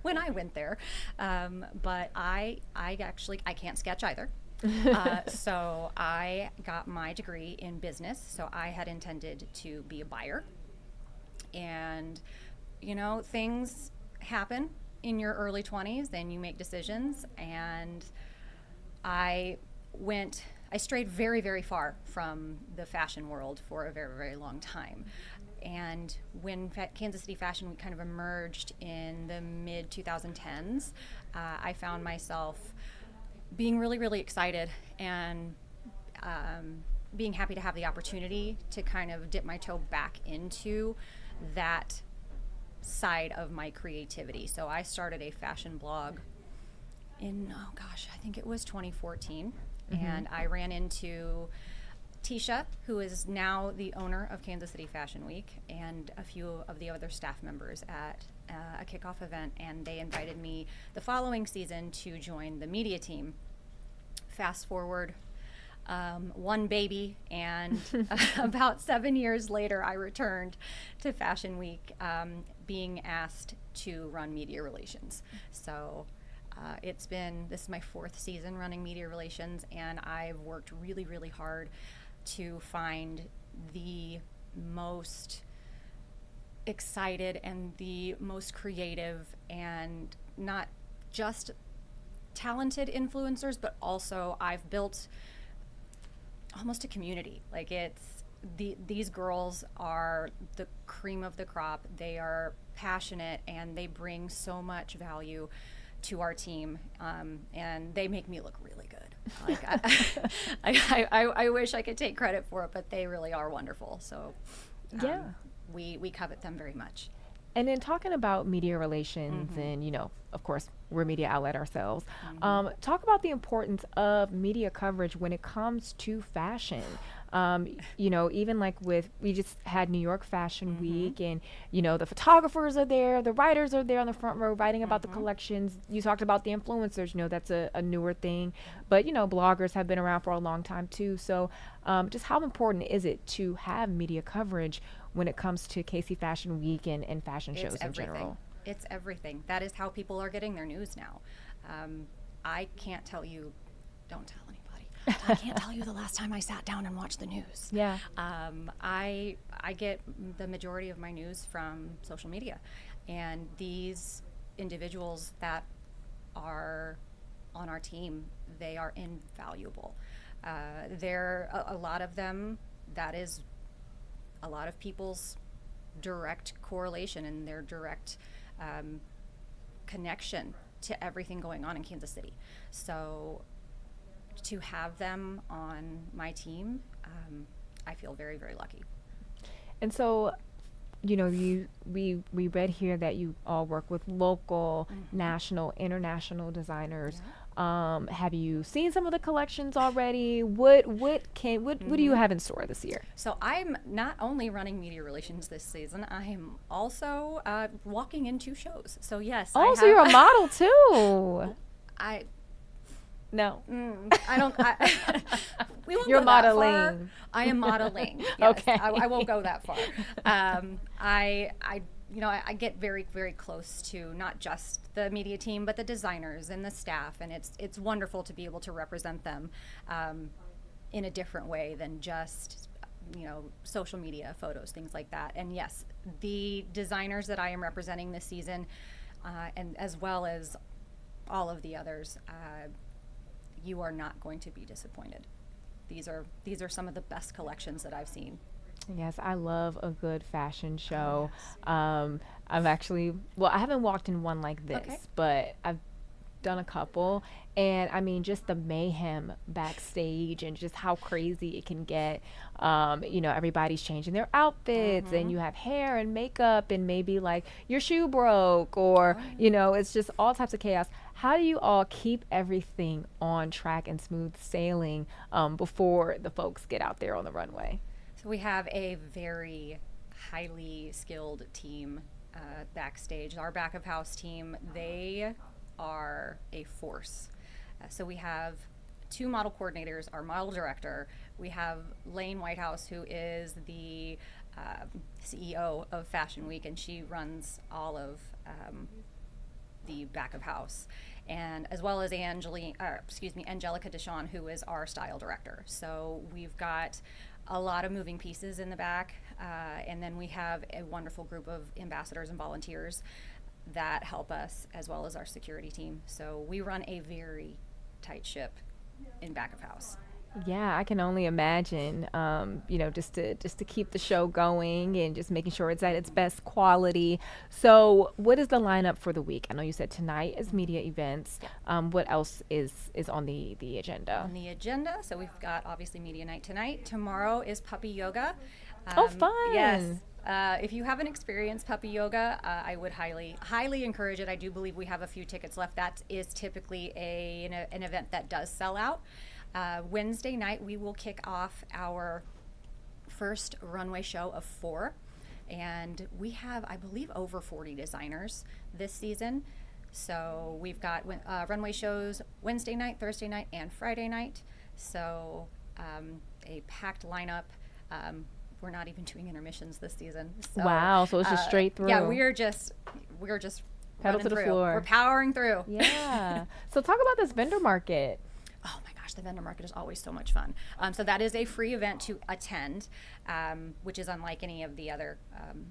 when I went there, but I can't sketch either. So I got my degree in business. So I had intended to be a buyer, and you know, things happen in your early 20s, and you make decisions, and I strayed very, very far from the fashion world for a very, very long time. And when Kansas City Fashion Week kind of emerged in the mid 2010s, I found myself being really, really excited and being happy to have the opportunity to kind of dip my toe back into that side of my creativity. So I started a fashion blog in, I think it was 2014. And I ran into Tisha, who is now the owner of Kansas City Fashion Week, and a few of the other staff members at a kickoff event, and they invited me the following season to join the media team. Fast forward 1 baby, and about 7 years later, I returned to Fashion Week, being asked to run media relations. So this is my 4th season running media relations, and I've worked really, really hard to find the most excited and the most creative, and not just talented influencers, but also I've built almost a community. Like, these girls are the cream of the crop. They are passionate, and they bring so much value to our team, and they make me look really good. Like, I wish I could take credit for it, but they really are wonderful. So we covet them very much. And then talking about media relations and, you know, of course, we're a media outlet ourselves. Talk about the importance of media coverage when it comes to fashion. Even like we just had New York Fashion Week, and, the photographers are there, the writers are there on the front row writing about the collections. You talked about the influencers, that's a newer thing, but, bloggers have been around for a long time too. So just how important is it to have media coverage when it comes to KC Fashion Week and fashion shows in general? It's everything. That is how people are getting their news now. I can't tell you, don't tell anybody. I can't tell you the last time I sat down and watched the news. Yeah. I get the majority of my news from social media, and these individuals that are on our team, they are invaluable. They're a lot of them. That is a lot of people's direct correlation and their direct connection to everything going on in Kansas City. So to have them on my team, I feel very, very lucky. And so, we read here that you all work with local, national, international designers. Yeah. Have you seen some of the collections already? What do you have in store this year? So I'm not only running media relations this season, I am also walking in 2 shows. So yes. Oh, so you're a model too. No. I don't. We won't You're go that modeling. far. I am modeling. Yes, Okay. I won't go that far. I get very, very close to not just the media team, but the designers and the staff, and it's wonderful to be able to represent them in a different way than just social media, photos, things like that. And yes, the designers that I am representing this season, and as well as all of the others, you are not going to be disappointed. These are some of the best collections that I've seen. Yes, I love a good fashion show. I haven't walked in one like this, but I've done a couple, and I mean, just the mayhem backstage and just how crazy it can get. Everybody's changing their outfits, and you have hair and makeup, and maybe like your shoe broke, or it's just all types of chaos. How do you all keep everything on track and smooth sailing before the folks get out there on the runway? So we have a very highly skilled team backstage. Our back of house team, they are a force. So we have 2 model coordinators, our model director. We have Lane Whitehouse, who is the CEO of Fashion Week, and she runs all of the back of house. And as well as Angelica Deshawn, who is our style director. So we've got a lot of moving pieces in the back, and then we have a wonderful group of ambassadors and volunteers that help us, as well as our security team. So we run a very tight ship in back of house. Yeah, I can only imagine, just to keep the show going and just making sure it's at its best quality. So what is the lineup for the week? I know you said tonight is media events. What else is on the agenda? On the agenda, so we've got obviously media night tonight. Tomorrow is puppy yoga. Oh, fun. Yes. If you haven't experienced puppy yoga, I would highly, highly encourage it. I do believe we have a few tickets left. That is typically an event that does sell out. Wednesday night, we will kick off our first runway show of 4. And we have, I believe, over 40 designers this season. So we've got runway shows Wednesday night, Thursday night, and Friday night. So a packed lineup. We're not even doing intermissions this season. So, wow, so it's just straight through. Yeah, we're just pedal to the through. floor. We're powering through. Yeah. So talk about this vendor market. Oh my gosh, the vendor market is always so much fun. So that is a free event to attend, which is unlike any of the other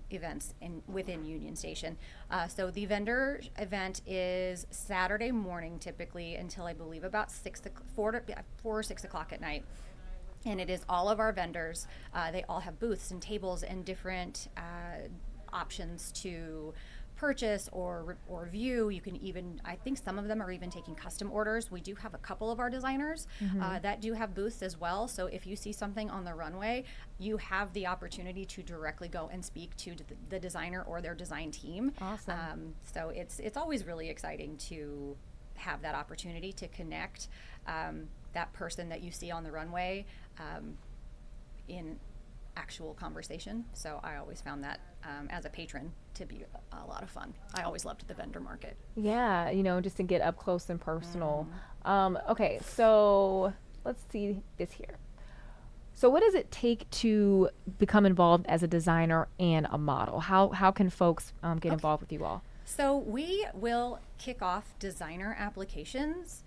events within Union Station. So the vendor event is Saturday morning typically until I believe about 4 or 6 o'clock at night. And it is all of our vendors. They all have booths and tables and different options to purchase or view. You can even, I think some of them are even taking custom orders. We do have a couple of our designers that do have booths as well. So if you see something on the runway, you have the opportunity to directly go and speak to the designer or their design team. Awesome. So it's always really exciting to have that opportunity to connect that person that you see on the runway in actual conversation. So I always found that as a patron to be a lot of fun. I always loved the vendor market. Yeah, just to get up close and personal. Okay, so let's see this here. So what does it take to become involved as a designer and a model? How can folks get involved with you all? So we will kick off designer applications.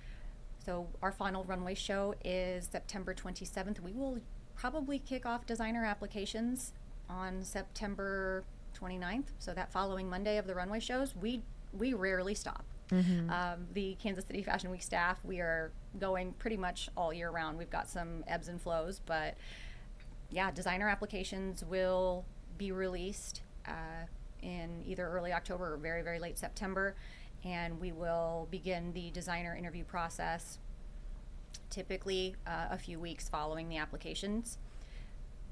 So our final runway show is September 27th. We will probably kick off designer applications on September 29th. So that following Monday of the runway shows, we rarely stop. The Kansas City Fashion Week staff, we are going pretty much all year round. We've got some ebbs and flows, but yeah, designer applications will be released in either early October or very, very late September, and we will begin the designer interview process typically a few weeks following the applications.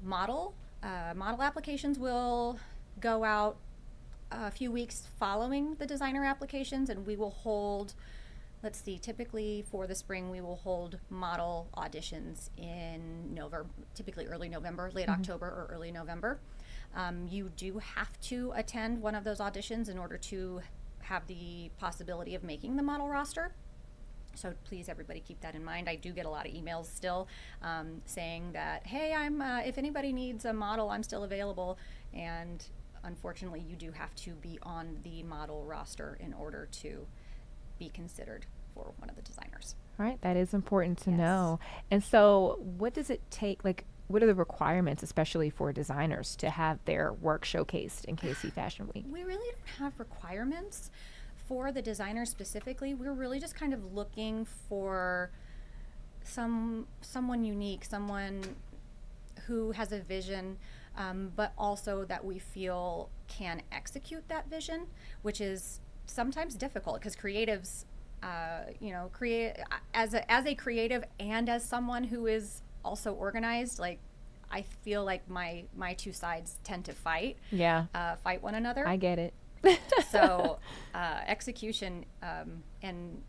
Model applications will go out a few weeks following the designer applications, and we will hold, let's see, typically for the spring we will hold model auditions in November, typically early November, late October or early November. You do have to attend one of those auditions in order to have the possibility of making the model roster. So please, everybody, keep that in mind. I do get a lot of emails still saying that, hey, if anybody needs a model, I'm still available. And unfortunately, you do have to be on the model roster in order to be considered for one of the designers. All right, that is important to know. And so what does it take, what are the requirements, especially for designers, to have their work showcased in KC Fashion Week? We really don't have requirements for the designers specifically. We're really just kind of looking for someone unique, someone who has a vision, but also that we feel can execute that vision, which is sometimes difficult because creatives, as a creative and as someone who is also organized, I feel like my two sides tend to fight one another. I get it. So execution and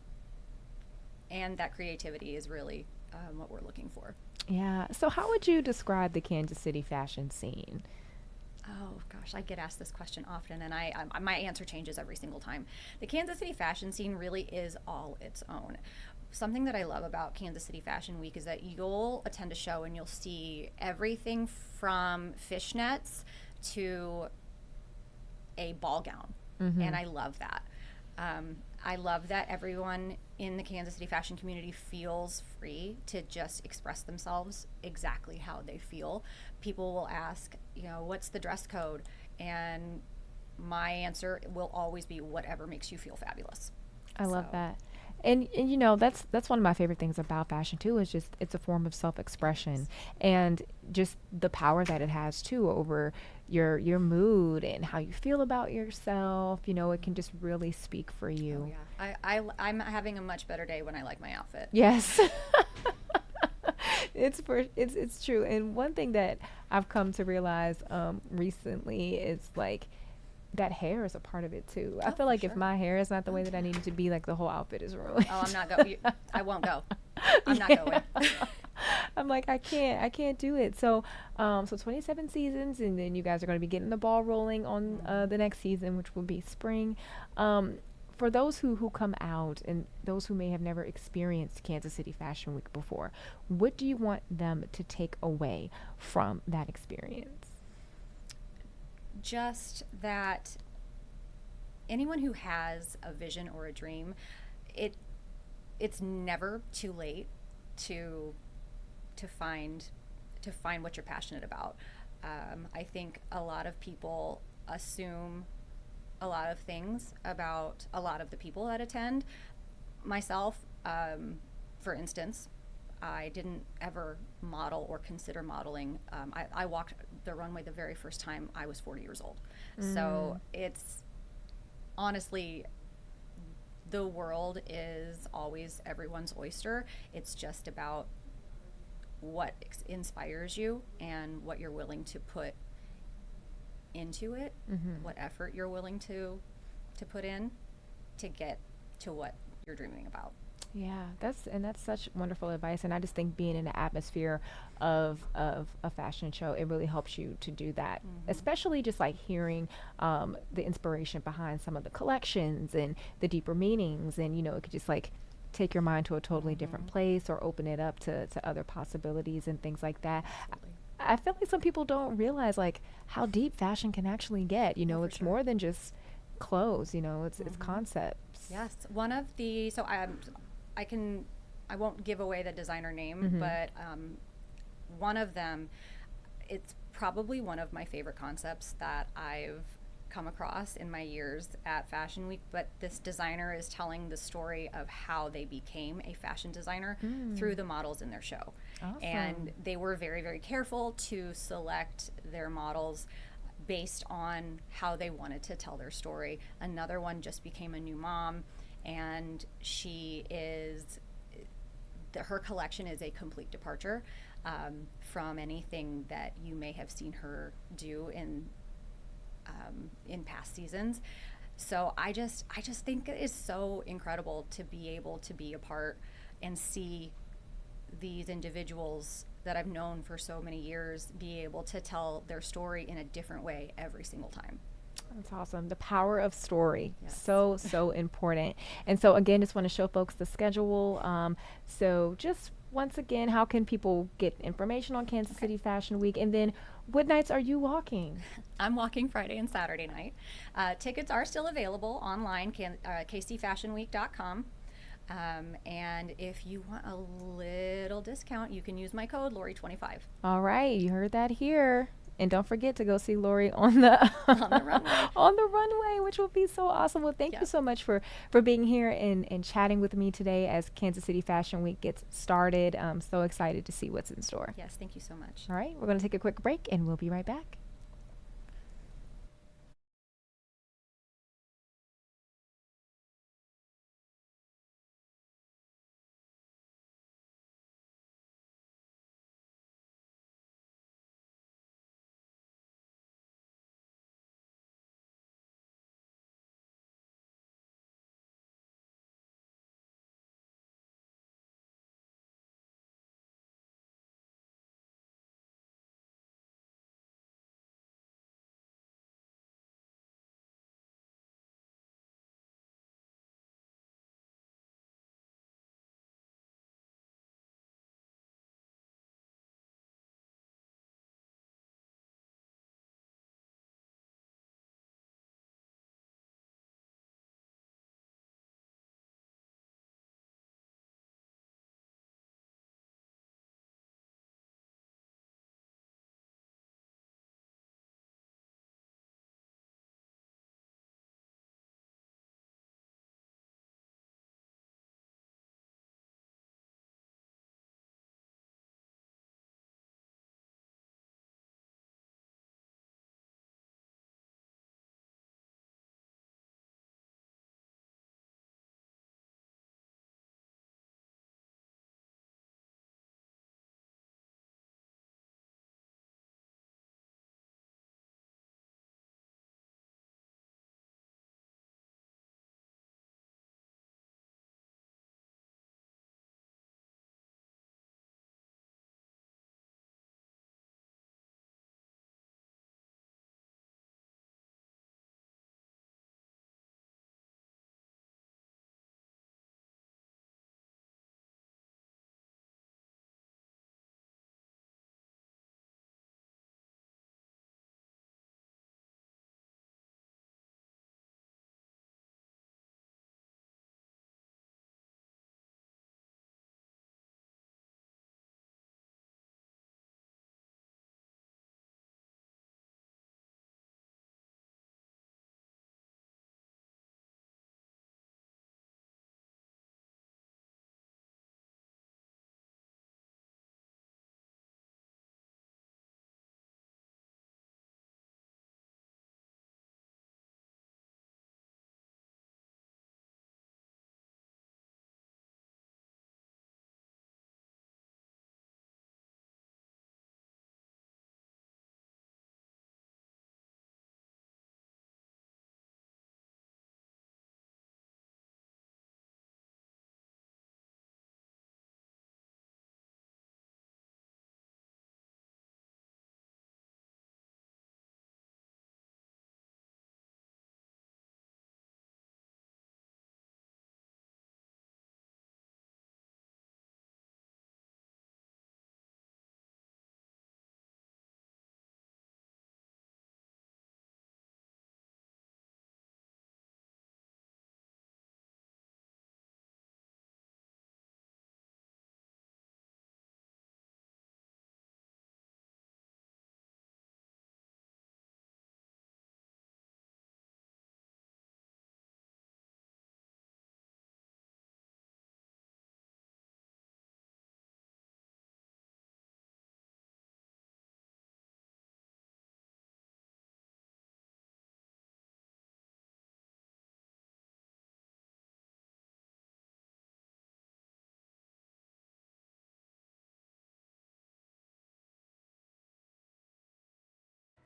that creativity is really what we're looking for. Yeah. So how would you describe the Kansas City fashion scene? Oh gosh, I get asked this question often, and my answer changes every single time. The Kansas City fashion scene really is all its own. Something that I love about Kansas City Fashion Week is that you'll attend a show and you'll see everything from fishnets to a ball gown, and I love that. I love that everyone in the Kansas City fashion community feels free to just express themselves exactly how they feel. People will ask, what's the dress code? And my answer will always be whatever makes you feel fabulous. I love that. And that's one of my favorite things about fashion too, is just it's a form of self-expression and just the power that it has too over your mood and how you feel about yourself. It can just really speak for you. Oh, yeah. I'm having a much better day when I like my outfit. Yes. It's true. And one thing that I've come to realize recently is that hair is a part of it too. I feel like if my hair is not the way that I need it to be, the whole outfit is ruined. Oh, I'm not going. I won't go. I'm not going. I'm like, I can't do it. So 27 seasons, and then you guys are going to be getting the ball rolling on the next season, which will be spring. For those who come out and those who may have never experienced Kansas City Fashion Week before, what do you want them to take away from that experience? Just that anyone who has a vision or a dream, it's never too late to find what you're passionate about. I think a lot of people assume a lot of things about a lot of the people that attend. Myself, for instance, I didn't ever model or consider modeling. I walked the runway the very first time I was 40 years old. So honestly, the world is always everyone's oyster. It's just about what inspires you and what you're willing to put into it, what effort you're willing to put in to get to what you're dreaming about. Yeah, that's such wonderful advice, and I just think being in the atmosphere of a fashion show, it really helps you to do that. Especially just like hearing the inspiration behind some of the collections and the deeper meanings, and it could just like take your mind to a totally different place or open it up to other possibilities and things like that. I feel like some people don't realize like how deep fashion can actually get. It's more than just clothes. It's concepts. Yes, one of the I won't give away the designer name, but one of them, it's probably one of my favorite concepts that I've come across in my years at Fashion Week. But this designer is telling the story of how they became a fashion designer through the models in their show. Awesome. And they were very, very careful to select their models based on how they wanted to tell their story. Another one just became a new mom, and her collection is a complete departure from anything that you may have seen her do in past seasons. So I just think it is so incredible to be able to be a part and see these individuals that I've known for so many years be able to tell their story in a different way every single time. That's awesome. The power of story. Yes. So important. And so again, just want to show folks the schedule. So just once again, how can people get information on Kansas City Fashion Week? And then what nights are you walking? I'm walking Friday and Saturday night. Tickets are still available online, kcfashionweek.com. And if you want a little discount, you can use my code Lori25. All right, you heard that here. And don't forget to go see Lori on the runway, which will be so awesome. Well, thank you so much for being here and chatting with me today as Kansas City Fashion Week gets started. I'm so excited to see what's in store. Yes, thank you so much. All right, we're going to take a quick break and we'll be right back.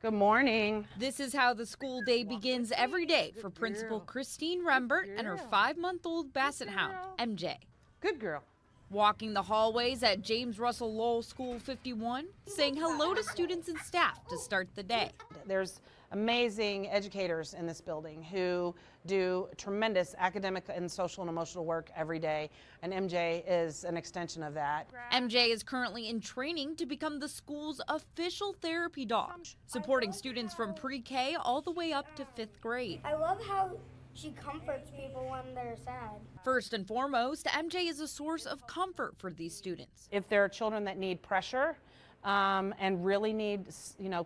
Good morning. This is how the school day begins every day for Principal Christine Rembert and her 5-month-old Basset Hound, MJ. Good girl. Walking the hallways at James Russell Lowell School 51, saying hello to students and staff to start the day. There's amazing educators in this building who do tremendous academic and social and emotional work every day, and MJ is an extension of that. MJ is currently in training to become the school's official therapy dog, supporting students from pre-K all the way up to 5th grade. I love how she comforts people when they're sad. First and foremost, MJ is a source of comfort for these students. If there are children that need pressure and really need,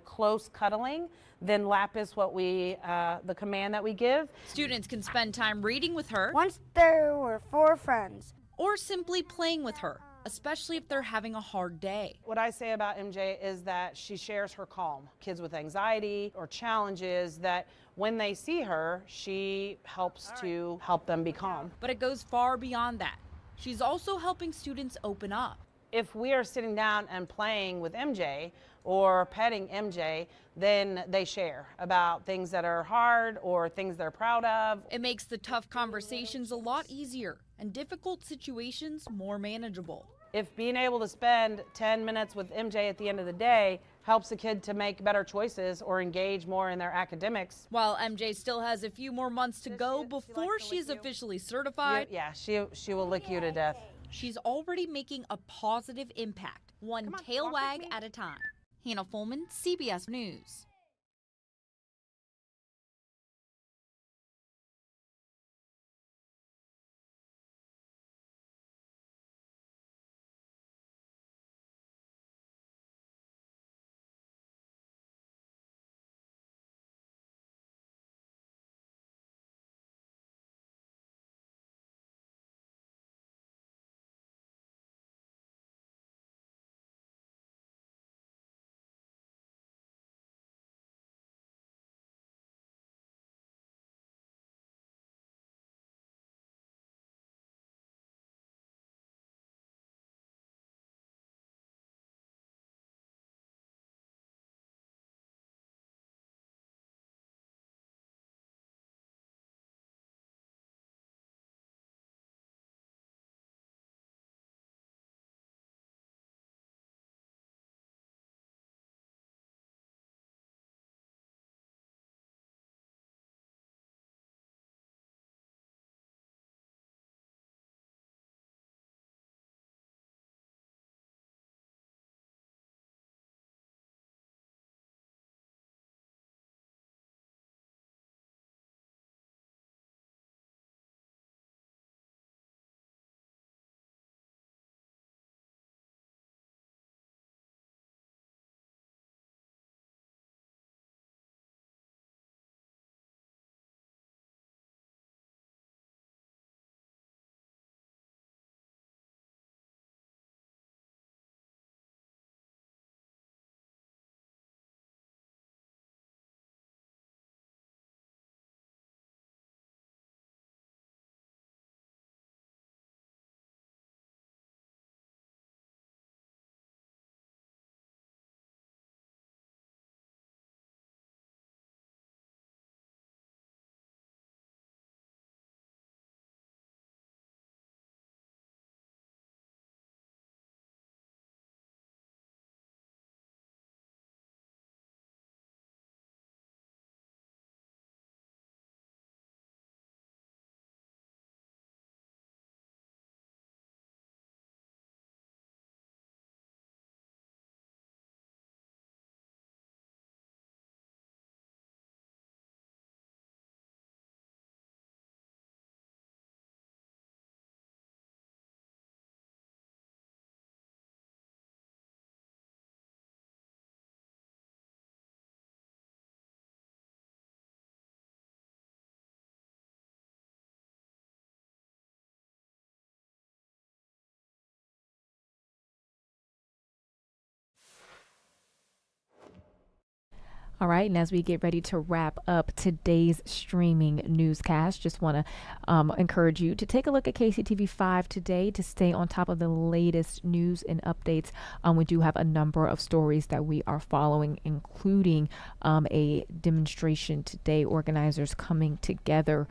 close cuddling, then lap is what the command that we give. Students can spend time reading with her. Once there were 4 friends. Or simply playing with her, especially if they're having a hard day. What I say about MJ is that she shares her calm. Kids with anxiety or challenges, that when they see her, she helps to help them be calm. But it goes far beyond that. She's also helping students open up. If we are sitting down and playing with MJ or petting MJ, then they share about things that are hard or things they're proud of. It makes the tough conversations a lot easier and difficult situations more manageable. If being able to spend 10 minutes with MJ at the end of the day helps a kid to make better choices or engage more in their academics. While MJ still has a few more months to go before she's officially certified. Yeah, she will lick you to death. She's already making a positive impact, one tail wag at a time. Hannah Fulman, CBS News. All right, and as we get ready to wrap up today's streaming newscast, just want to encourage you to take a look at KCTV5 today to stay on top of the latest news and updates. We do have a number of stories that we are following, including a demonstration today, organizers coming together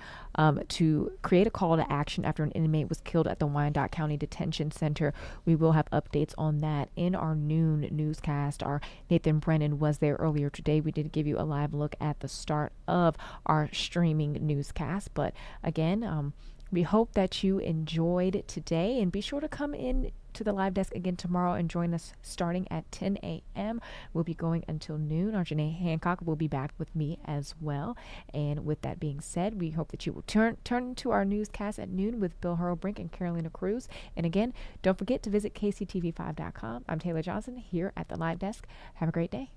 to create a call to action after an inmate was killed at the Wyandotte County Detention Center. We will have updates on that in our noon newscast. Our Nathan Brennan was there earlier today. We did give you a live look at the start of our streaming newscast. But again, we hope that you enjoyed today, and be sure to come in to the live desk again tomorrow and join us starting at 10 a.m. We'll be going until noon. Our Janae Hancock will be back with me as well. And with that being said, we hope that you will turn to our newscast at noon with Bill Hurlbrink and Carolina Cruz. And again, don't forget to visit KCTV5.com. I'm Taylor Johnson here at the live desk. Have a great day.